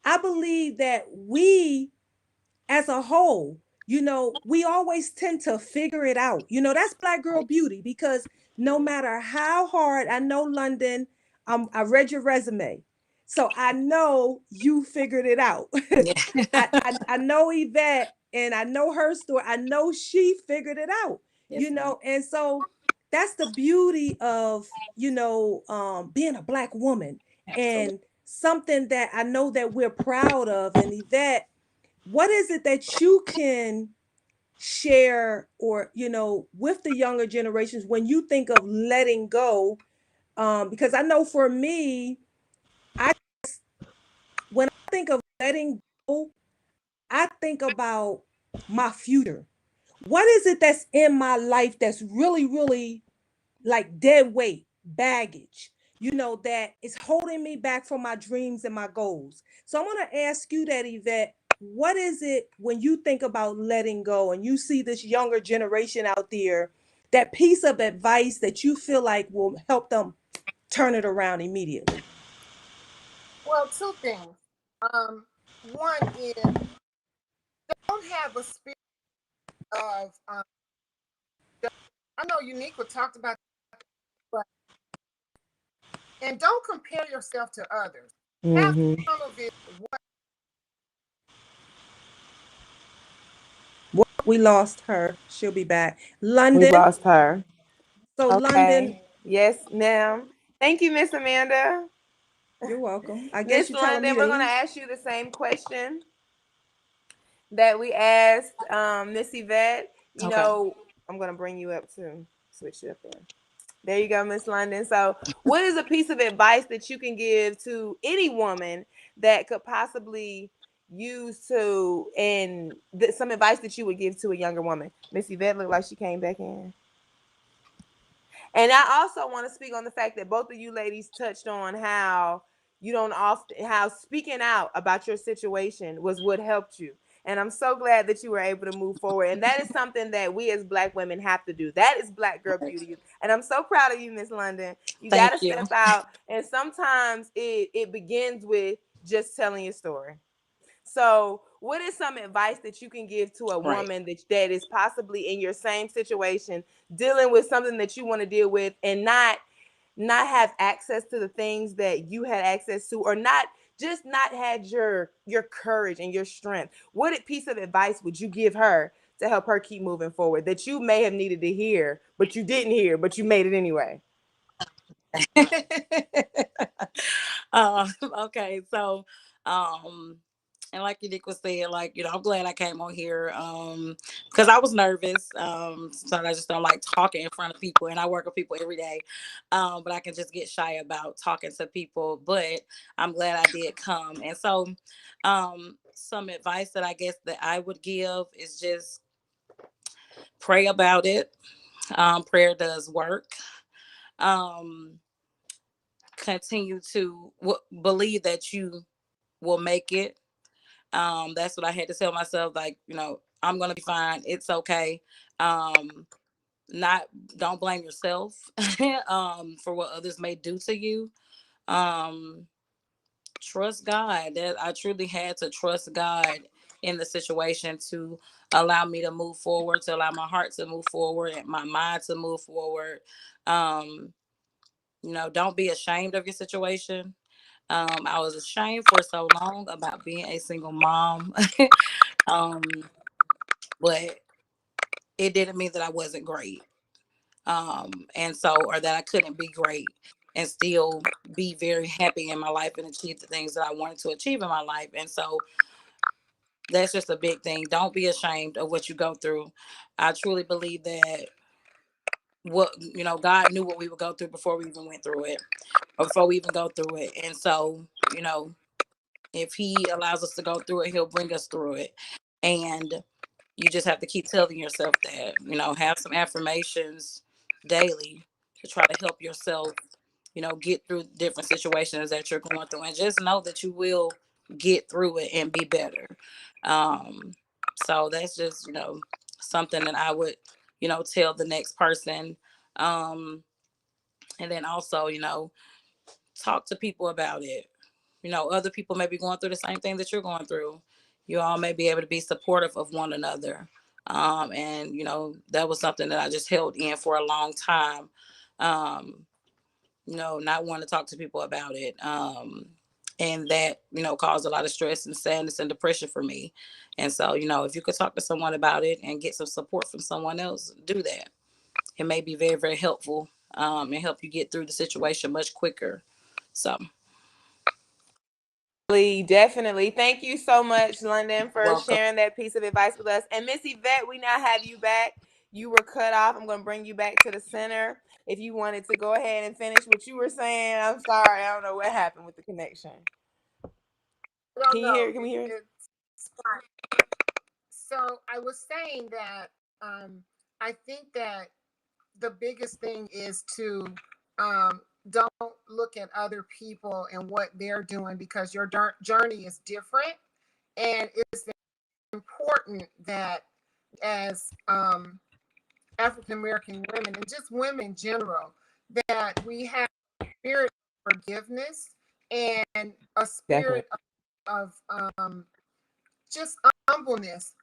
I believe that we as a whole, we always tend to figure it out. That's Black Girl Beauty, because no matter how hard, I know, London, I read your resume, so I know you figured it out. I know Yvette, and I know her story. I know she figured it out, and so that's the beauty of, being a Black woman. Absolutely. And something that I know that we're proud of. And Yvette, what is it that you can share, or with the younger generations, when you think of letting go? Because I know for me, I when I think of letting go, I think about my future. What is it that's in my life that's really, really like dead weight, baggage, that is holding me back from my dreams and my goals? So I want to ask you that, Yvette. What is it, when you think about letting go and you see this younger generation out there, that piece of advice that you feel like will help them turn it around immediately? Well, two things. One is, don't have a spirit of. I know Uniqua talked about, but and don't compare yourself to others. Have some of it. We lost her. She'll be back. We London. lost her. So London, Okay. Yes, ma'am. Thank you, Miss Amanda. you're welcome. I guess Miss you're telling me London, we're going to to. ask you the same question that we asked Miss Yvette. Okay. I'm going to bring you up to switch it up there. There you go, Miss London. So, what is a piece of advice that you can give to any woman that could possibly use to, and some advice that you would give to a younger woman? Miss Yvette looked like she came back in. And I also want to speak on the fact that both of you ladies touched on how you don't often, how speaking out about your situation was what helped you. And I'm so glad that you were able to move forward. And that is something that we as Black women have to do. That is Black girl beauty. And I'm so proud of you, Miss London. You got to Thank you. step out. And sometimes it begins with just telling your story. So, what is some advice that you can give to a Right. woman that is possibly in your same situation, dealing with something that you want to deal with, and not have access to the things that you had access to, or not had your courage and your strength? What piece of advice would you give her to help her keep moving forward, that you may have needed to hear, but you didn't hear, but you made it anyway? Okay, so um and like Unique was saying, like, I'm glad I came on here because I was nervous. So I just don't like talking in front of people, and I work with people every day. But I can just get shy about talking to people. But I'm glad I did come. And so some advice that I guess that I would give is just pray about it. Prayer does work. Um Continue to believe that you will make it. That's what I had to tell myself, like, I'm gonna be fine, it's okay. Not Don't blame yourself for what others may do to you. um Trust God. That I truly had to trust God in the situation to allow me to move forward, to allow my heart to move forward and my mind to move forward. um don't be ashamed of your situation. I was ashamed for so long about being a single mom. um, but it didn't mean that I wasn't great. And so, or that I couldn't be great and still be very happy in my life and achieve the things that I wanted to achieve in my life. And so that's just a big thing. Don't be ashamed of what you go through. I truly believe that God knew what we would go through before we even went through it, or before we even go through it. And so, if he allows us to go through it, he'll bring us through it. And you just have to keep telling yourself that, have some affirmations daily to try to help yourself, get through different situations that you're going through, and just know that you will get through it and be better. So that's just, something that I would, tell the next person. Um, and then also, talk to people about it. Other people may be going through the same thing that you're going through. You all may be able to be supportive of one another. And that was something that I just held in for a long time. um not wanting to talk to people about it. And that, caused a lot of stress and sadness and depression for me. And so, if you could talk to someone about it and get some support from someone else, do that. It may be very, very helpful, and help you get through the situation much quicker. So Definitely. Thank you so much, London, for welcome. sharing that piece of advice with us. And Miss Yvette, we now have you back. You were cut off. I'm going to bring you back to the center. If you wanted to go ahead and finish what you were saying, I'm sorry. I don't know what happened with the connection. I don't Can you know. hear? Can we hear? It's fine. So I was saying that I think that the biggest thing is to don't look at other people and what they're doing, because your journey is different. And it's important that as African American women, and just women in general, that we have a spirit of forgiveness and a Definitely. spirit of just humbleness.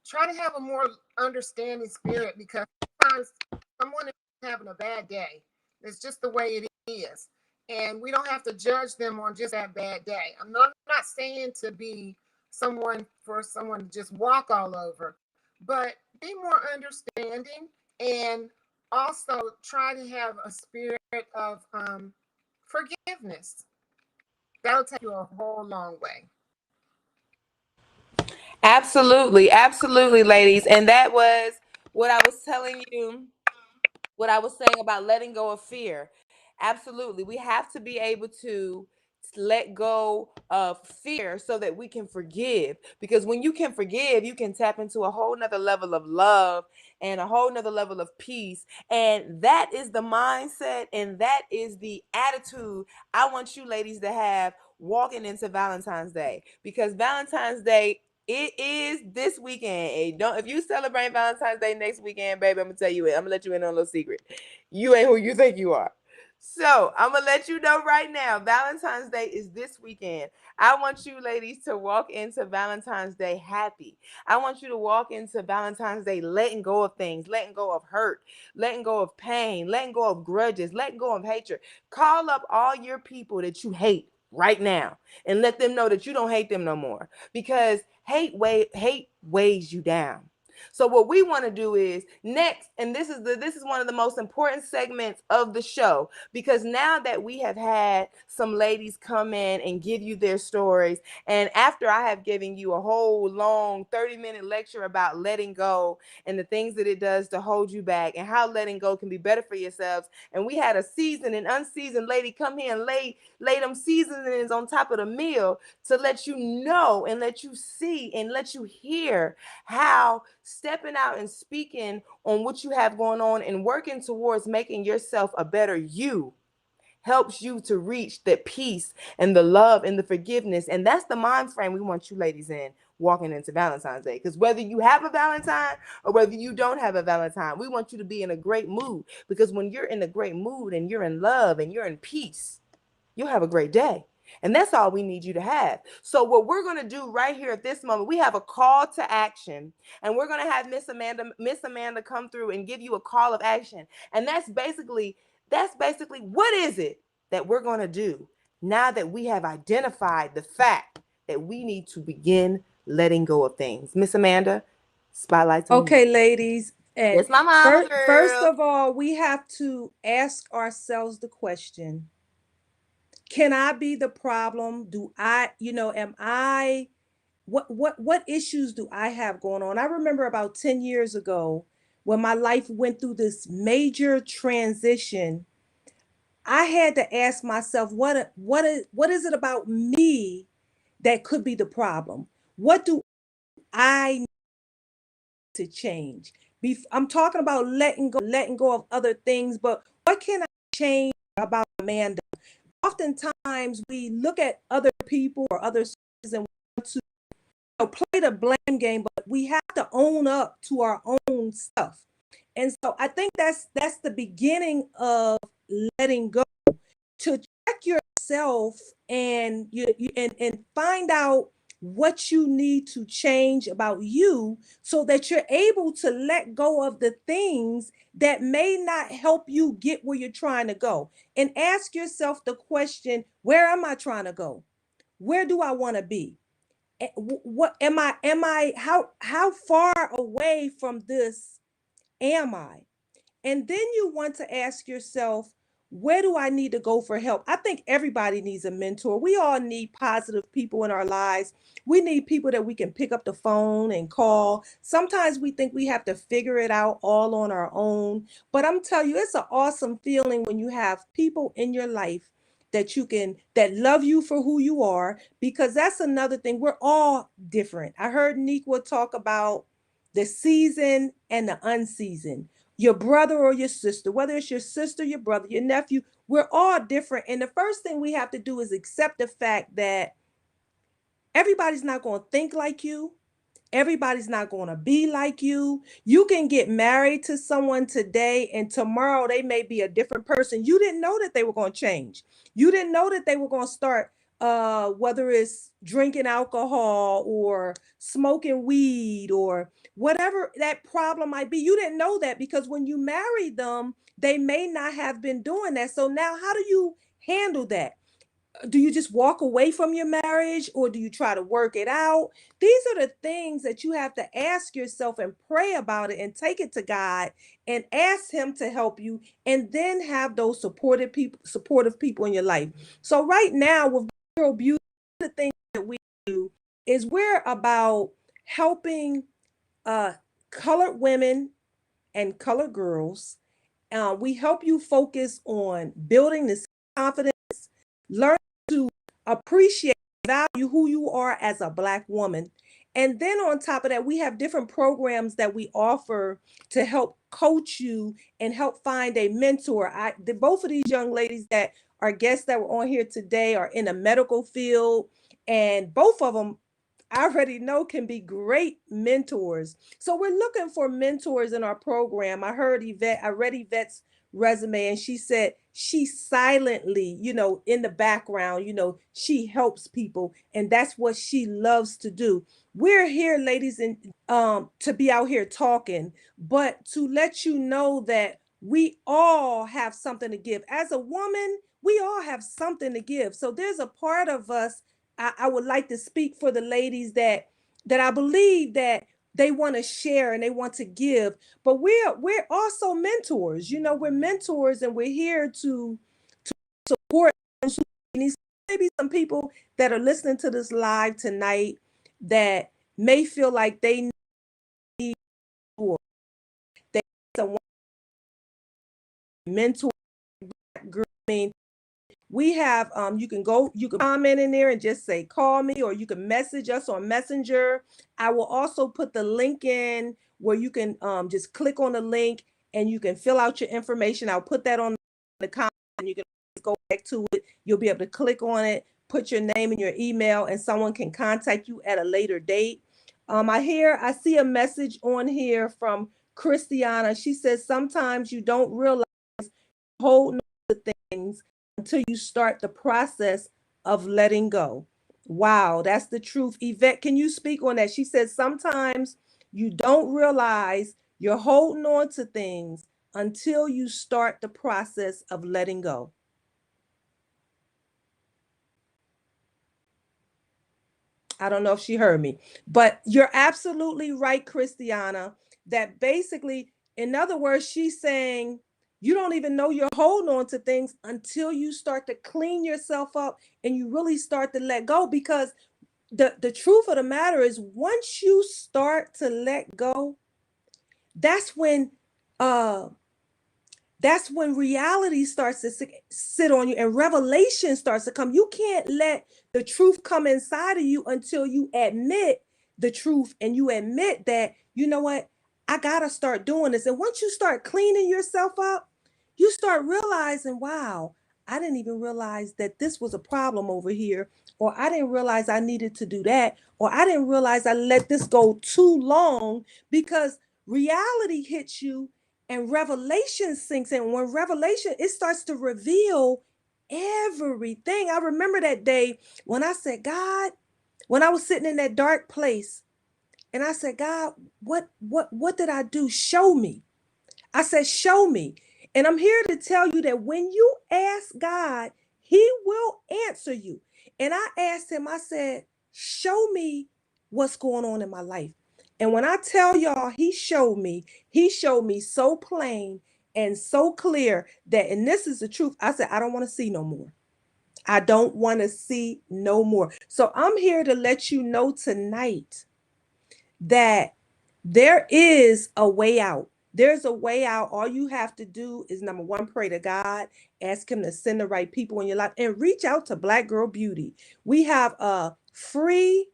Try to have a more understanding spirit, because sometimes someone is having a bad day. It's just the way it is. And we don't have to judge them on just that bad day. I'm not saying to be someone to just walk all over, but be more understanding, and also try to have a spirit of forgiveness. That'll take you a whole long way. Absolutely. Absolutely, ladies. And that was what I was telling you, what I was saying about letting go of fear. Absolutely. We have to be able to let go of fear so that we can forgive. Because when you can forgive, you can tap into a whole nother level of love and a whole nother level of peace. And that is the mindset and that is the attitude I want you ladies to have walking into Valentine's Day. Because Valentine's Day, it is this weekend. Don't if you celebrate Valentine's Day next weekend, baby, I'm gonna tell you it. I'm gonna let you in on a little secret. You ain't who you think you are. So I'm gonna let you know right now. Valentine's Day is this weekend. I want you ladies to walk into Valentine's Day happy. I want you to walk into Valentine's Day letting go of things, letting go of hurt, letting go of pain, letting go of grudges, letting go of hatred. Call up all your people that you hate right now and let them know that you don't hate them no more, because hate weighs you down. So what we want to do is next, and this is one of the most important segments of the show, because now that we have had some ladies come in and give you their stories. And after I have given you a whole long 30-minute lecture about letting go and the things that it does to hold you back and how letting go can be better for yourselves. And we had a seasoned and unseasoned lady come here and lay them seasonings on top of the meal to let you know and let you see and let you hear how stepping out and speaking on what you have going on and working towards making yourself a better you helps you to reach the peace and the love and the forgiveness. And that's the mind frame we want you ladies in walking into Valentine's Day. Because whether you have a Valentine or whether you don't have a Valentine, we want you to be in a great mood. Because when you're in a great mood and you're in love and you're in peace, you'll have a great day. And that's all we need you to have. So what we're going to do right here at this moment, we have a call to action, and we're going to have Miss Amanda come through and give you a call of action. And that's basically what is it that we're going to do now that we have identified the fact that we need to begin letting go of things. Miss Amanda, spotlight's on you. Okay, ladies. And Yes, my mama first girl. of all, we have to ask ourselves the question, can I be the problem? Do I, am I, what issues do I have going on? I remember about 10 years ago when my life went through this major transition. I had to ask myself, what is it about me that could be the problem? What do I need to change? I'm talking about letting go of other things, but what can I change about Amanda? Oftentimes we look at other people or other sources and want to play the blame game, but we have to own up to our own stuff. And so I think that's the beginning of letting go, to check yourself and and find out what you need to change about you so that you're able to let go of the things that may not help you get where you're trying to go. And ask yourself the question, where am I trying to go? Where do I want to be? What am I how far away from this am I? And then you want to ask yourself, where do I need to go for help? I think everybody needs a mentor. We all need positive people in our lives. We need people that we can pick up the phone and call. Sometimes we think we have to figure it out all on our own. But I'm telling you, it's an awesome feeling when you have people in your life that love you for who you are, because that's another thing. We're all different. I heard Nequa talk about the season and the unseasoned, your brother or your sister, whether it's your sister, your brother, your nephew, we're all different. And the first thing we have to do is accept the fact that everybody's not going to think like you. Everybody's not going to be like you. You can get married to someone today and tomorrow they may be a different person. You didn't know that they were going to change. You didn't know that they were going to start whether it's drinking alcohol or smoking weed or whatever that problem might be. You didn't know that because when you married them, they may not have been doing that. So now how do you handle that? Do you just walk away from your marriage or do you try to work it out? These are the things that you have to ask yourself and pray about it and take it to God and ask him to help you, and then have those supportive people in your life. So right now with Girl Beauty, the thing that we do is we're about helping colored women and colored girls. We help you focus on building this confidence, learn to appreciate, value who you are as a Black woman. And then on top of that, we have different programs that we offer to help coach you and help find a mentor. Both of these young ladies that are guests that were on here today are in the medical field, and both of them I already know can be great mentors. So we're looking for mentors in our program. I read Yvette's resume, and she said she silently, in the background, she helps people, and that's what she loves to do. We're here, ladies, and to be out here talking, but to let you know that we all have something to give. As a woman, we all have something to give. So there's a part of us, I would like to speak for the ladies that I believe that they want to share and they want to give, but we're also mentors. We're mentors, and we're here to support those who Maybe some people that are listening to this live tonight that may feel like they need someone mentor group. We have you can comment in there and just say call me, or you can message us on Messenger. I will also put the link in where you can just click on the link and you can fill out your information. I'll put that on the comment and you can go back to it. You'll be able to click on it, put your name and your email, and someone can contact you at a later date. I see a message on here from Christiana. She says sometimes you don't realize hold on to things until you start the process of letting go. Wow, that's the truth. Yvette, can you speak on that? She says sometimes you don't realize you're holding on to things until you start the process of letting go. I don't know if she heard me, but you're absolutely right, Christiana, that basically, in other words, she's saying you don't even know you're holding on to things until you start to clean yourself up and you really start to let go. Because the truth of the matter is, once you start to let go, that's when uh that's when reality starts to sit on you and revelation starts to come. You can't let the truth come inside of you until you admit the truth and you admit that, you know what, I got to start doing this. And once you start cleaning yourself up, you start realizing, wow, I didn't even realize that this was a problem over here, or I didn't realize I needed to do that, or I didn't realize I let this go too long. Because reality hits you and revelation sinks in. When revelation, it starts to reveal everything. I remember that day when I said, God, when I was sitting in that dark place, and I said, God, what did I do? Show me. I said, show me. And I'm here to tell you that when you ask God, he will answer you. And I asked him, I said, show me what's going on in my life. And when I tell y'all, he showed me so plain and so clear that, and this is the truth, I said, I don't want to see no more. I don't want to see no more. So I'm here to let you know tonight that there is a way out. There's a way out. All you have to do is, number one, pray to God, ask him to send the right people in your life, and reach out to Black Girl Beauty. We have a free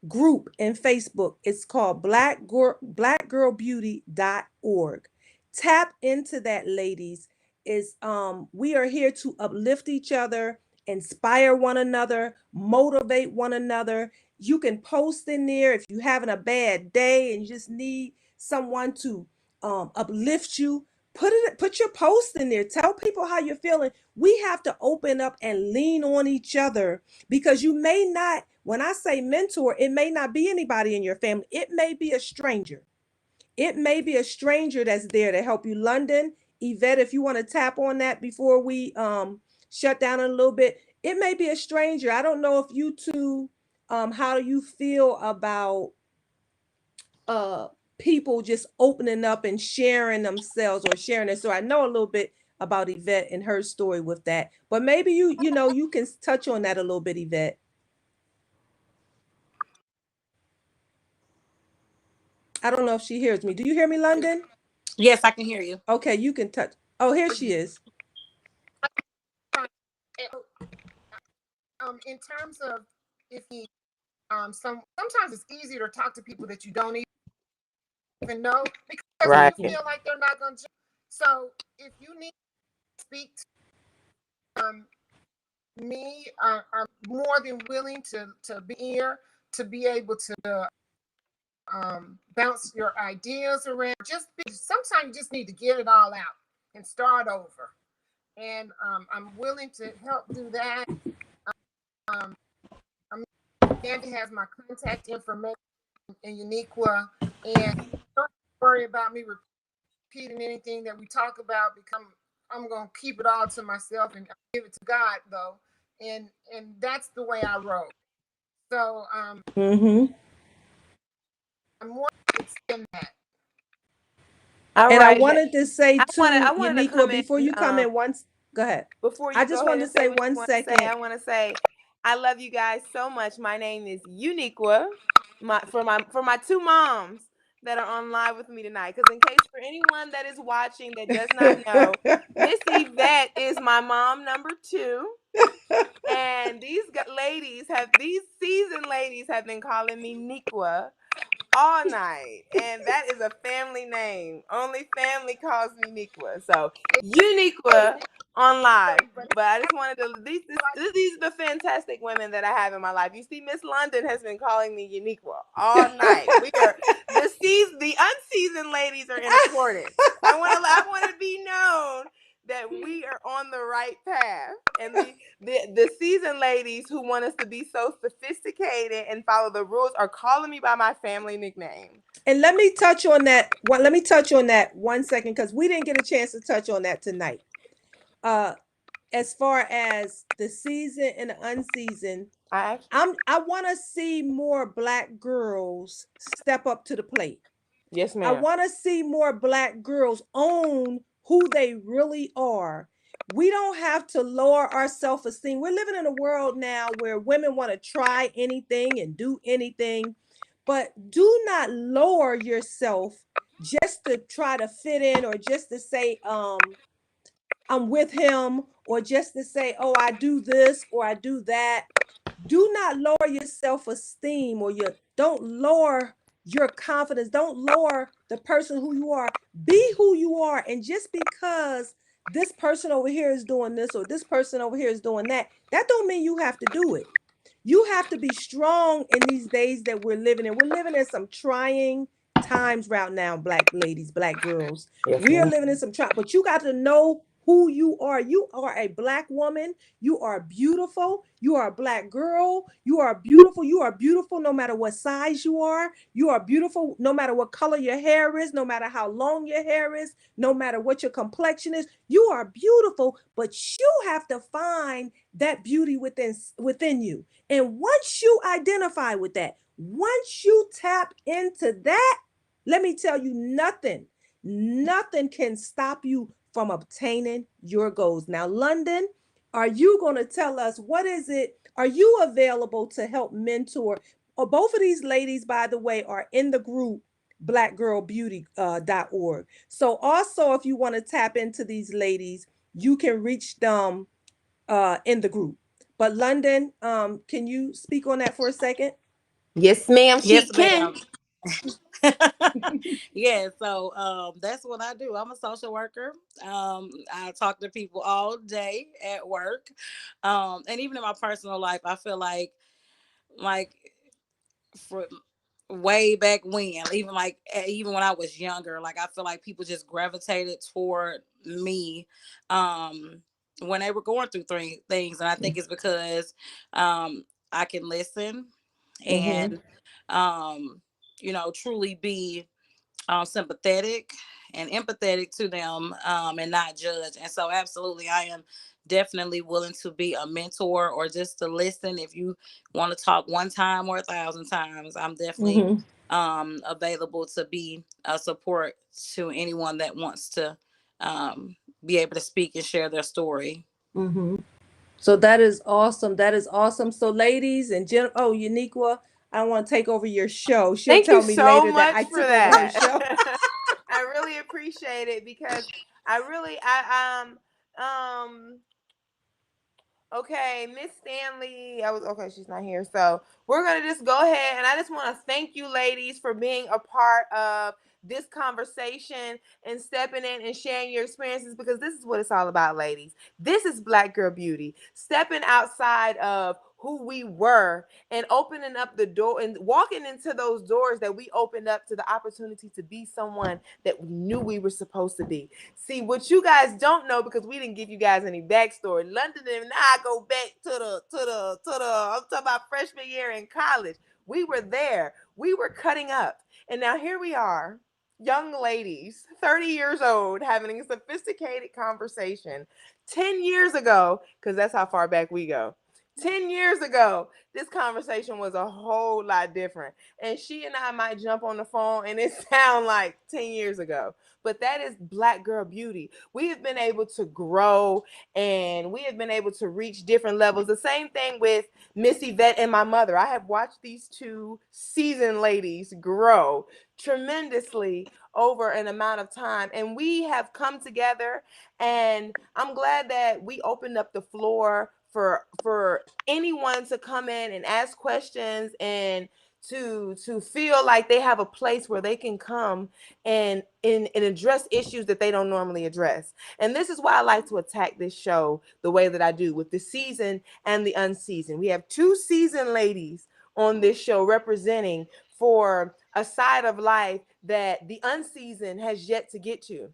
group in Facebook. It's called blackgirlbeauty.org. Tap into that, ladies. Is we are here to uplift each other, inspire one another, motivate one another. You can post in there if you're having a bad day and you just need someone to uplift you. Put your post in there. Tell people how you're feeling. We have to open up and lean on each other, because you may not, when I say mentor, it may not be anybody in your family. It may be a stranger. It may be a stranger that's there to help you. London, Yvette, if you want to tap on that before we shut down in a little bit, it may be a stranger. I don't know if you two, how do you feel about uh people just opening up and sharing themselves or sharing it? So I know a little bit about Yvette and her story with that, but maybe you can touch on that a little bit, Yvette. I don't know if she hears me. Do you hear me, London? Yes, I can hear you. Okay, you can touch. Oh, here she is. In terms of if he, sometimes it's easier to talk to people that you don't even know, because Right. you feel like they're not going to. So if you need to speak to me, I'm more than willing to be here, to be able to bounce your ideas around. Sometimes you just need to get it all out and start over. And I'm willing to help do that. Um, Amanda has my contact information and Uniqua, and don't worry about me repeating anything that we talk about, because I'm gonna keep it all to myself and give it to God though, and that's the way I roll. So Mm-hmm. I'm more extend that. All And I right. wanted to say I too, wanted to Uniqua, come in. before you comment once. Go ahead. Before I you just go ahead wanted and to say say what you one want to say, second. I want to say I love you guys so much. My name is Uniqua. For my two moms that are on live with me tonight. Because in case for anyone that is watching that does not know, Miss Yvette is my mom number two. And these seasoned ladies have been calling me Niqua all night. And that is a family name. Only family calls me Niqua. So Uniqua on live. But I just wanted to these are the fantastic women that I have in my life. You see, Miss London has been calling me Uniqua all night. We are the unseasoned ladies are in accordance. I want to be known that we are on the right path. And the seasoned ladies who want us to be so sophisticated and follow the rules are calling me by my family nickname. And let me touch on that. Let me touch on that 1 second because we didn't get a chance to touch on that tonight. Uh, as far as the season and the unseasoned, I actually, I want to see more Black girls step up to the plate. yes, I ma'am. want to see more Black girls own who they really are. We don't have to lower our self esteem. We're living in a world now where women want to try anything and do anything, but do not lower yourself just to try to fit in or just to say, I'm with him, or just to say, oh, I do this or I do that. Do not lower your self-esteem, or your don't lower your confidence. Don't lower the person who you are. Be who you are. And just because this person over here is doing this or this person over here is doing that, that don't mean you have to do it. You have to be strong in these days that we're living in. We're living in some trying times right now, Black ladies, Black girls. Yes, We are ma'am. living in some trying, but you got to know who you are. You are a Black woman. You are beautiful. You are a Black girl. You are beautiful. You are beautiful no matter what size you are. You are beautiful no matter what color your hair is, no matter how long your hair is, no matter what your complexion is. You are beautiful, but you have to find that beauty within you. And once you identify with that, once you tap into that, let me tell you, nothing can stop you from obtaining your goals. Now, London, are you going to tell us what is it? Are you available to help mentor? Or both of these ladies, by the way, are in the group blackgirlbeauty.org. So also, if you want to tap into these ladies, you can reach them in the group. But London, can you speak on that for a second? Yes, ma'am. She Yes, can. ma'am. Yeah, so that's what I do. I'm a social worker. I talk to people all day at work. And even in my personal life, I feel like for way back when, even when I was younger, like I feel like people just gravitated toward me when they were going through things. And I think it's because I can listen Mm-hmm. and truly be sympathetic and empathetic to them, and not judge. And so, absolutely, I am definitely willing to be a mentor or just to listen. If you want to talk one time or 1,000 times, I'm definitely Mm-hmm. available to be a support to anyone that wants to be able to speak and share their story. Mm-hmm. So that is awesome. That is awesome. So, ladies and Uniqua, I don't want to take over your show. She'll Thank you tell me so later that much I for took over her that. show. I really appreciate it because I okay, Miss Stanley. I was okay, she's not here. So we're gonna just go ahead and I just want to thank you ladies for being a part of this conversation and stepping in and sharing your experiences because this is what it's all about, ladies. This is Black Girl Beauty. Stepping outside of who we were and opening up the door and walking into those doors that we opened up to the opportunity to be someone that we knew we were supposed to be. See, what you guys don't know because we didn't give you guys any backstory. London and I go back to the I'm talking about freshman year in college. We were there. We were cutting up. And now here we are, young ladies, 30 years old, having a sophisticated conversation 10 years ago, because that's how far back we go. 10 years ago, this conversation was a whole lot different. And she and I might jump on the phone and it sound like 10 years ago. But that is Black girl beauty. We have been able to grow and we have been able to reach different levels. The same thing with Miss Yvette and my mother. I have watched these two seasoned ladies grow tremendously over an amount of time. And we have come together, and I'm glad that we opened up the floor for anyone to come in and ask questions and to feel like they have a place where they can come and address issues that they don't normally address. And this is why I like to attack this show the way that I do, with the seasoned and the unseasoned. We have two seasoned ladies on this show representing for a side of life that the unseasoned has yet to get to.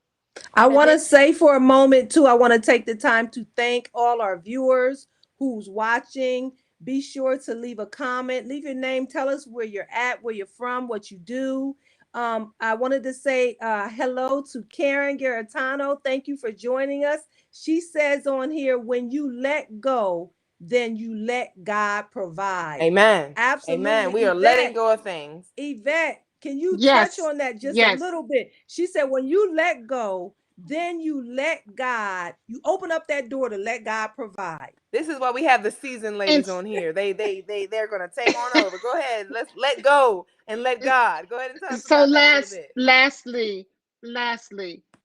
I And want to this, say for a moment too, I want to take the time to thank all our viewers who's watching. Be sure to leave a comment, leave your name, tell us where you're at, where you're from, what you do. I wanted to say hello to Karen Garatano. Thank you for joining us. She says on here, when you let go, then you let God provide. amen. Absolutely. Amen. We are letting go of things. Yvette, can you touch Yes. on that just a Yes. little bit? She said, when you let go, then you let God, you open up that door to let God provide. This is why we have the seasoned ladies And on here. They're gonna take on over. Go ahead. Let's let go and let God. Go ahead and tell us so about that a little bit. lastly,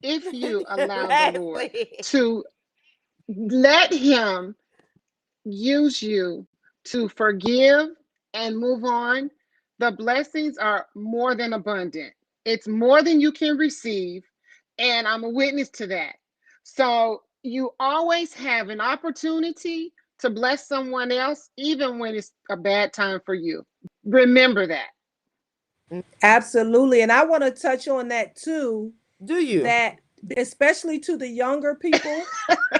if you allow the Lord Lastly. to let him use you to forgive and move on, the blessings are more than abundant. It's more than you can receive, and I'm a witness to that. So you always have an opportunity to bless someone else, even when it's a bad time for you. Remember that. Absolutely. And I want to touch on that too, Do you? that especially to the younger people,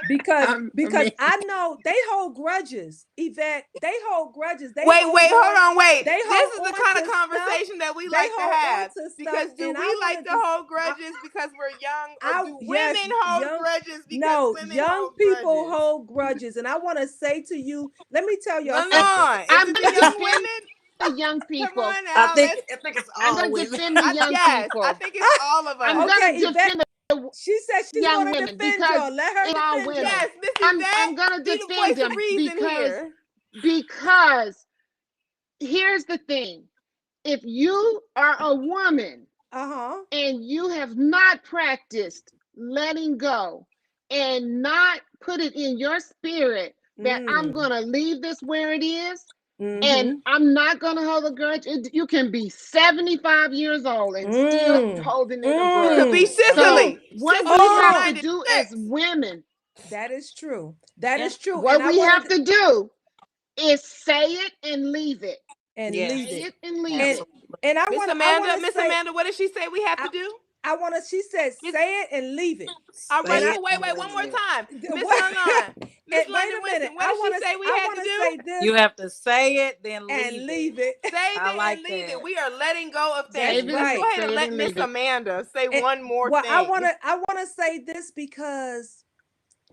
because I mean, I know they hold grudges. Yvette, they hold grudges. They Wait, hold wait, hold on. on, wait. They This hold is the on kind of to stuff. conversation that we They like to hold on have. to stuff. Because do And we I like wanted to to hold grudges because we're young, or do yes, women hold young, grudges because no, women young hold people grudges? hold grudges. And I want to say to you, let me tell y'all No, and something. no. Is I'm it going the to young defend women? the young Come people. on now. Let's. I think it's I'm all going to women. defend the young Yes, I people. think it's all of I'm us. going Okay, to Yvette, defend the she said she's young going to women defend because y'all. Let her it's all defend women. y'all. Yes, Miss I'm Yvette, going to be the defend voice of them reason here. because here's the thing. If you are a woman Uh-huh. and you have not practiced letting go and not put it in your spirit that I'm Mm. going to leave this where it is and Mm-hmm. I'm not going to hold a grudge. You can be 75 years old and still Mm. holding in a You could grudge. be Mm. So, Sicily. what we Sicily have Oh, to reminded do as 6. women, that is true. That And is true. And what I we have wanted to do is say it and leave it. and Yes, leave Say it. it and leave And it. absolutely. I want to Miss say Amanda, what did she say we have I to do? I want to she said Miss, say it and leave it. all And right, Say I it so wait, and one more leave it. time. Miss, what hold on. Miss and wait London a minute. Winston, what did she say we I had want to to do? say this You have to say it, then and leave it. leave it. Save I it like and leave it. that. We are letting go of That's things. Save it Let's and go right. ahead and say it let and Miss leave it. Amanda say And, one more well, thing. I want to say this because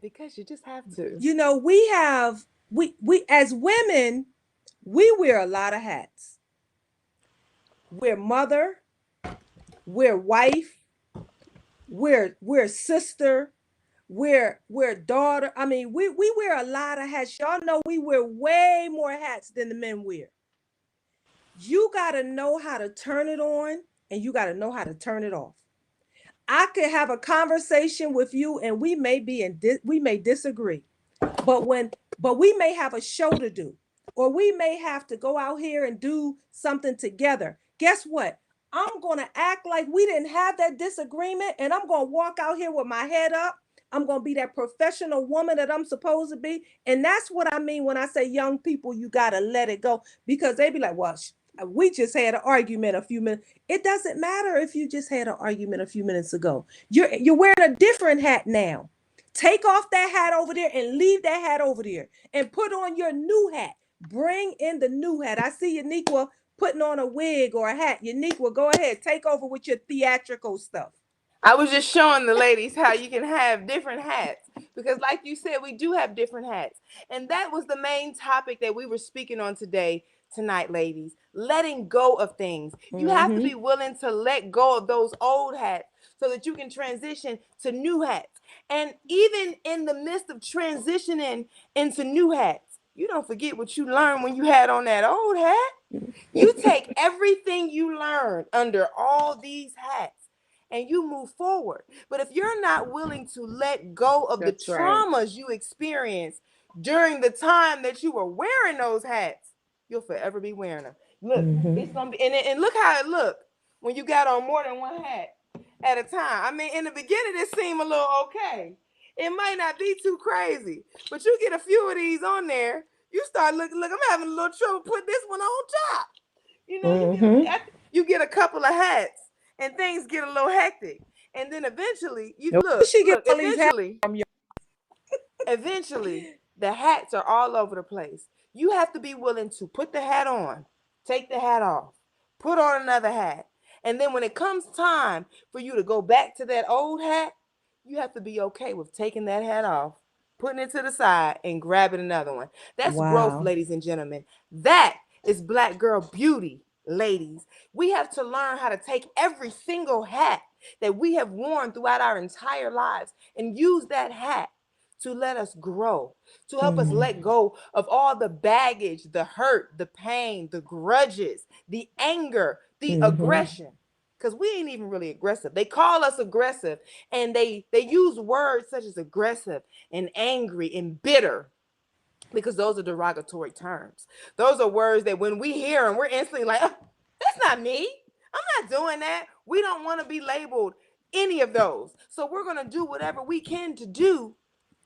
Because you just have to. you know, we have we as women, we wear a lot of hats. We're mother, we're wife, we're sister, we're daughter. I mean, we wear a lot of hats. Y'all know we wear way more hats than the men wear. You got to know how to turn it on and you got to know how to turn it off. I could have a conversation with you and we may be we may disagree. But we may have a show to do, or we may have to go out here and do something together. Guess what? I'm going to act like we didn't have that disagreement, and I'm going to walk out here with my head up. I'm going to be that professional woman that I'm supposed to be. And that's what I mean when I say young people, you got to let it go, because they be like, well, we just had an argument a few minutes. It doesn't matter if you just had an argument a few minutes ago. You're wearing a different hat now. Take off that hat over there and leave that hat over there and put on your new hat. Bring in the new hat. I see Uniqua putting on a wig or a hat. Uniqua, go ahead. Take over with your theatrical stuff. I was just showing the ladies how you can have different hats. Because like you said, we do have different hats. And that was the main topic that we were speaking on tonight, ladies. Letting go of things. You have to be willing to let go of those old hats so that you can transition to new hats. And even in the midst of transitioning into new hats, you don't forget what you learned when you had on that old hat. You take everything you learned under all these hats and you move forward. But if you're not willing to let go of the traumas you experienced during the time that you were wearing those hats, you'll forever be wearing them. Look, it's gonna be, and look how it looked when you got on more than one hat at a time. I mean, in the beginning, it seemed a little okay. It might not be too crazy, but you get a few of these on there, you start looking. Look, I'm having a little trouble putting this one on top. You know, you get a couple of hats, and things get a little hectic, and then eventually, eventually, the hats are all over the place. You have to be willing to put the hat on, take the hat off, put on another hat. And then when it comes time for you to go back to that old hat, you have to be okay with taking that hat off, putting it to the side, and grabbing another one. That's growth, ladies and gentlemen. That is Black girl beauty, ladies. We have to learn how to take every single hat that we have worn throughout our entire lives and use that hat to let us grow, to help us let go of all the baggage, the hurt, the pain, the grudges, the anger, the aggression. Because we ain't even really aggressive. They call us aggressive, and they use words such as aggressive and angry and bitter because those are derogatory terms. Those are words that when we hear them, we're instantly like, oh, that's not me. I'm not doing that. We don't want to be labeled any of those. So we're going to do whatever we can to do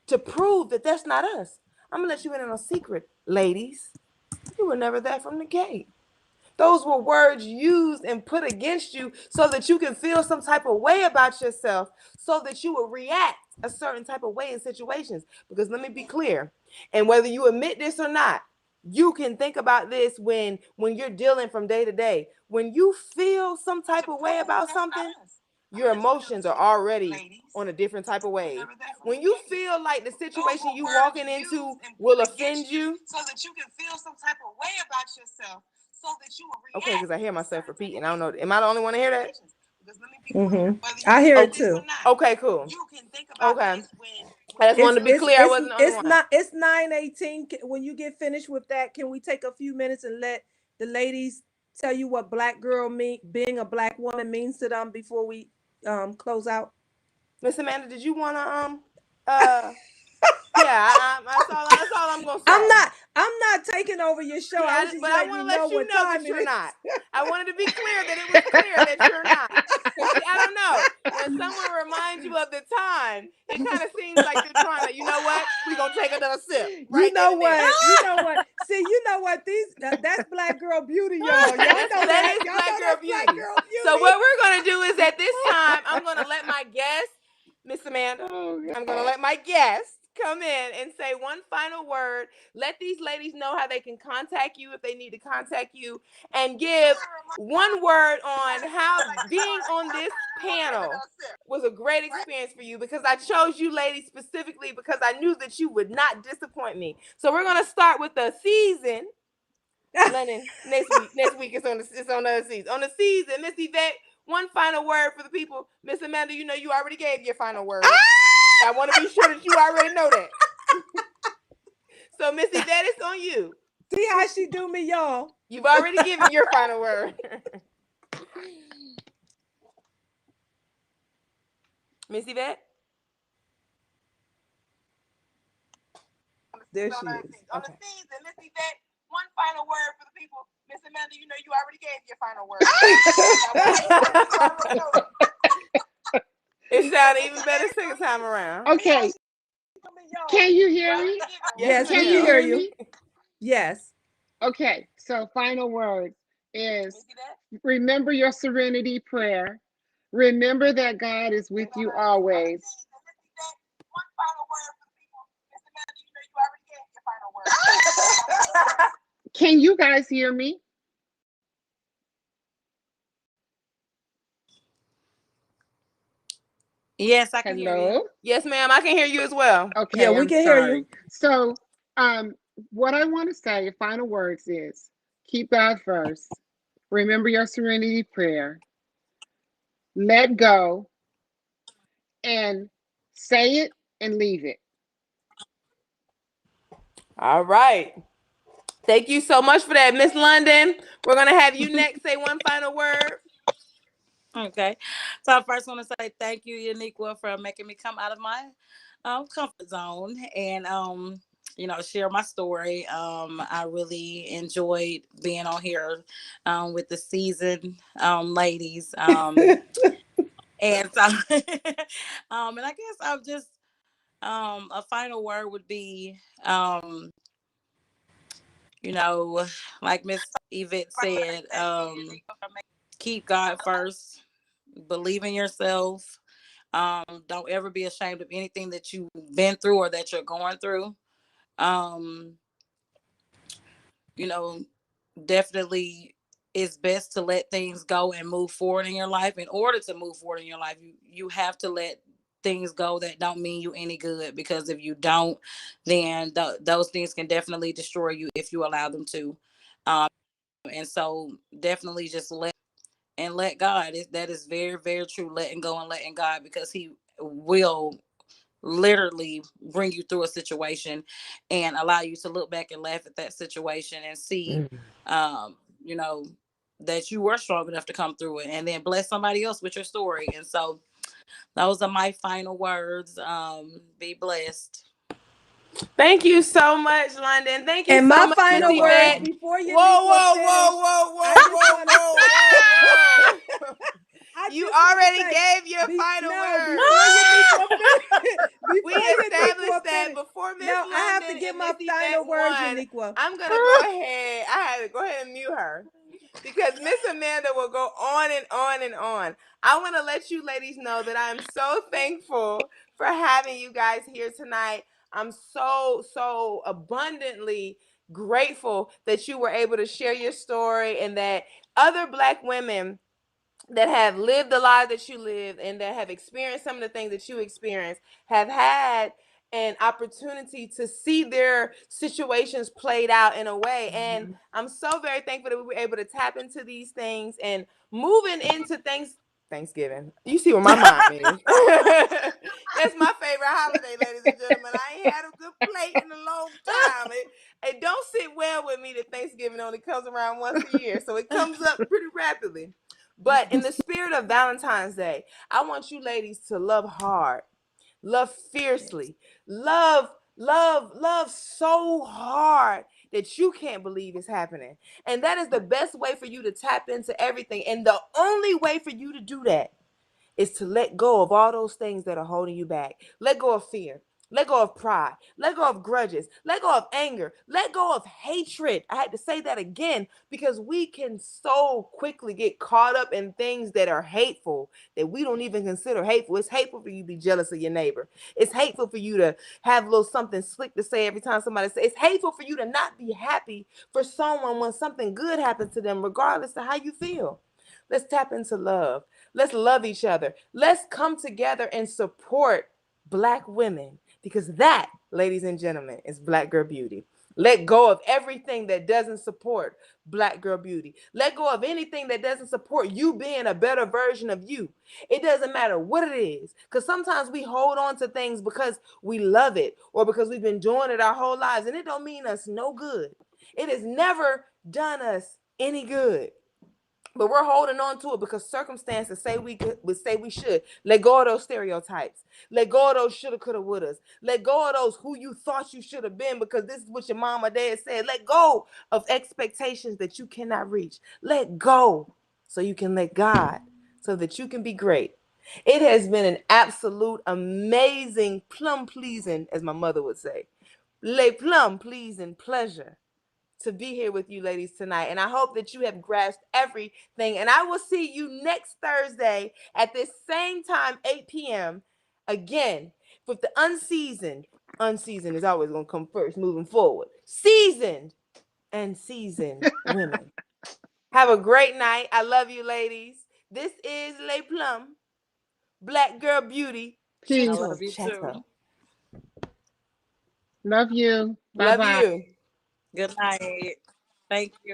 to prove that that's not us. I'm going to let you in on a secret, ladies. You were never that from the gate. Those were words used and put against you so that you can feel some type of way about yourself, so that you will react a certain type of way in situations. Because let me be clear, and whether you admit this or not, you can think about this when you're dealing from day to day. When you feel some type of way about something, your emotions are already on a different type of wave. When you feel like the situation you walking into will offend you, so that you can feel some type of way about yourself, so that you will react. Okay, because I hear myself repeating. I don't know. Am I the only one to hear that? I hear it too. Okay, cool. Okay. I just wanted to be clear. I wasn't the only one. It's 9:18. When you get finished with that, can we take a few minutes and let the ladies tell you what Black girl being a Black woman means to them before we close out? Miss Amanda, did you want to yeah, that's all I'm gonna say. I'm not taking over your show. Yeah, but I want to let you know that you're not. I wanted to be clear that it was clear that you're not. See, I don't know. When someone reminds you of the time, it kind of seems like you're trying to, you know what? We're gonna take another sip. Right, you know what? You know what? See, you know what? That's Black girl beauty, y'all. Y'all know that is Black girl beauty. So what we're gonna do is at this time, I'm gonna let my guest, Miss Amanda, I'm gonna let my guest come in and say one final word. Let these ladies know how they can contact you if they need to contact you, and give one word on how being on this panel was a great experience for you, because I chose you ladies specifically because I knew that you would not disappoint me. So we're gonna start with the season. London, next week it's on the season. On the season, Miss Yvette, one final word for the people. Miss Amanda, you know you already gave your final word. I want to be sure that you already know that. So, Miss Yvette, it's on you. See how she do me, y'all. You've already given your final word. Miss Yvette? There she is. On the season, Miss Yvette, one final word for the people. Miss Amanda, you know you already gave your final word. It sounded even better second time around. Okay. Can you hear me? Yes, we can hear you. Yes. Okay, so final words is remember your serenity prayer. Remember that God is with you always. Can you guys hear me? Yes, I can hear you. Hello? Yes, ma'am. I can hear you as well. Yeah, Okay, we I'm can hear sorry. you. So, what I want to say, final words is keep God first. Remember your serenity prayer. Let go and say it and leave it. All right. Thank you so much for that, Miss London. We're gonna have you next. Say one final word. Okay. So I first want to say thank you, Uniqua, for making me come out of my comfort zone and share my story. I really enjoyed being on here with the seasoned ladies. And so and I guess I'll just a final word would be you know, like Miss Yvette said, keep God first, believe in yourself. Don't ever be ashamed of anything that you've been through or that you're going through. Um, you know, definitely it's best to let things go and move forward in your life. In order to move forward in your life, you have to let things go that don't mean you any good, because if you don't, then those things can definitely destroy you if you allow them to. And so definitely just let God. That is very, very true. Letting go and letting God, because He will literally bring you through a situation and allow you to look back and laugh at that situation and see, um, you know, that you were strong enough to come through it, and then bless somebody else with your story. And so those are my final words. Be blessed. Thank you so much, London. Thank you And so my much, Miss You're final words Yvette. welcome. before Whoa, Uniqua whoa, finish, whoa, whoa, I whoa, just whoa, want to whoa, say, whoa, whoa. I You just want to already say, gave your final no, word. before Uniqua finish, We before Uniqua established that finish. before Miss No, I have to London get and my Miss Yvette final words, won. Uniqua. I'm gonna go ahead. I had to go ahead and mute her because Miss Amanda will go on and on and on. I want to let you ladies know that I'm so thankful for having you guys here tonight. I'm so abundantly grateful that you were able to share your story and that other Black women that have lived the life that you lived and that have experienced some of the things that you experienced have had an opportunity to see their situations played out in a way. And I'm so very thankful that we were able to tap into these things and moving into Thanksgiving. You see where my mind is. That's my favorite holiday, ladies and gentlemen. I ain't had a good plate in a long time. It don't sit well with me that Thanksgiving only comes around once a year. So it comes up pretty rapidly. But in the spirit of Valentine's Day, I want you ladies to love hard, love fiercely, love so hard that you can't believe it's happening. And that is the best way for you to tap into everything. And the only way for you to do that is to let go of all those things that are holding you back. Let go of fear. Let go of pride. Let go of grudges. Let go of anger. Let go of hatred. I had to say that again because we can so quickly get caught up in things that are hateful that we don't even consider hateful. It's hateful for you to be jealous of your neighbor. It's hateful for you to have a little something slick to say every time somebody says. It's hateful for you to not be happy for someone when something good happens to them, regardless of how you feel. Let's tap into love. Let's love each other. Let's come together and support Black women because that, ladies and gentlemen, is Black girl beauty. Let go of everything that doesn't support Black girl beauty. Let go of anything that doesn't support you being a better version of you. It doesn't matter what it is. Because sometimes we hold on to things because we love it or because we've been doing it our whole lives. And it don't mean us no good. It has never done us any good. But we're holding on to it because circumstances say we could, would say we should. Let go of those stereotypes. Let go of those shoulda, coulda, wouldas. Let go of those who you thought you should have been because this is what your mom or dad said. Let go of expectations that you cannot reach. Let go so you can let God, so that you can be great. It has been an absolute amazing, plum pleasing, as my mother would say, lay plum pleasing pleasure to be here with you ladies tonight. And I hope that you have grasped everything. And I will see you next Thursday at this same time, 8 p.m. again with the unseasoned. Unseasoned is always going to come first moving forward. Seasoned and seasoned women. Have a great night. I love you, ladies. This is Les Plum Black Girl Beauty. I Peace. love Untitled you Chapter. too. Love you. Bye Love bye. you. Good night. Thank you.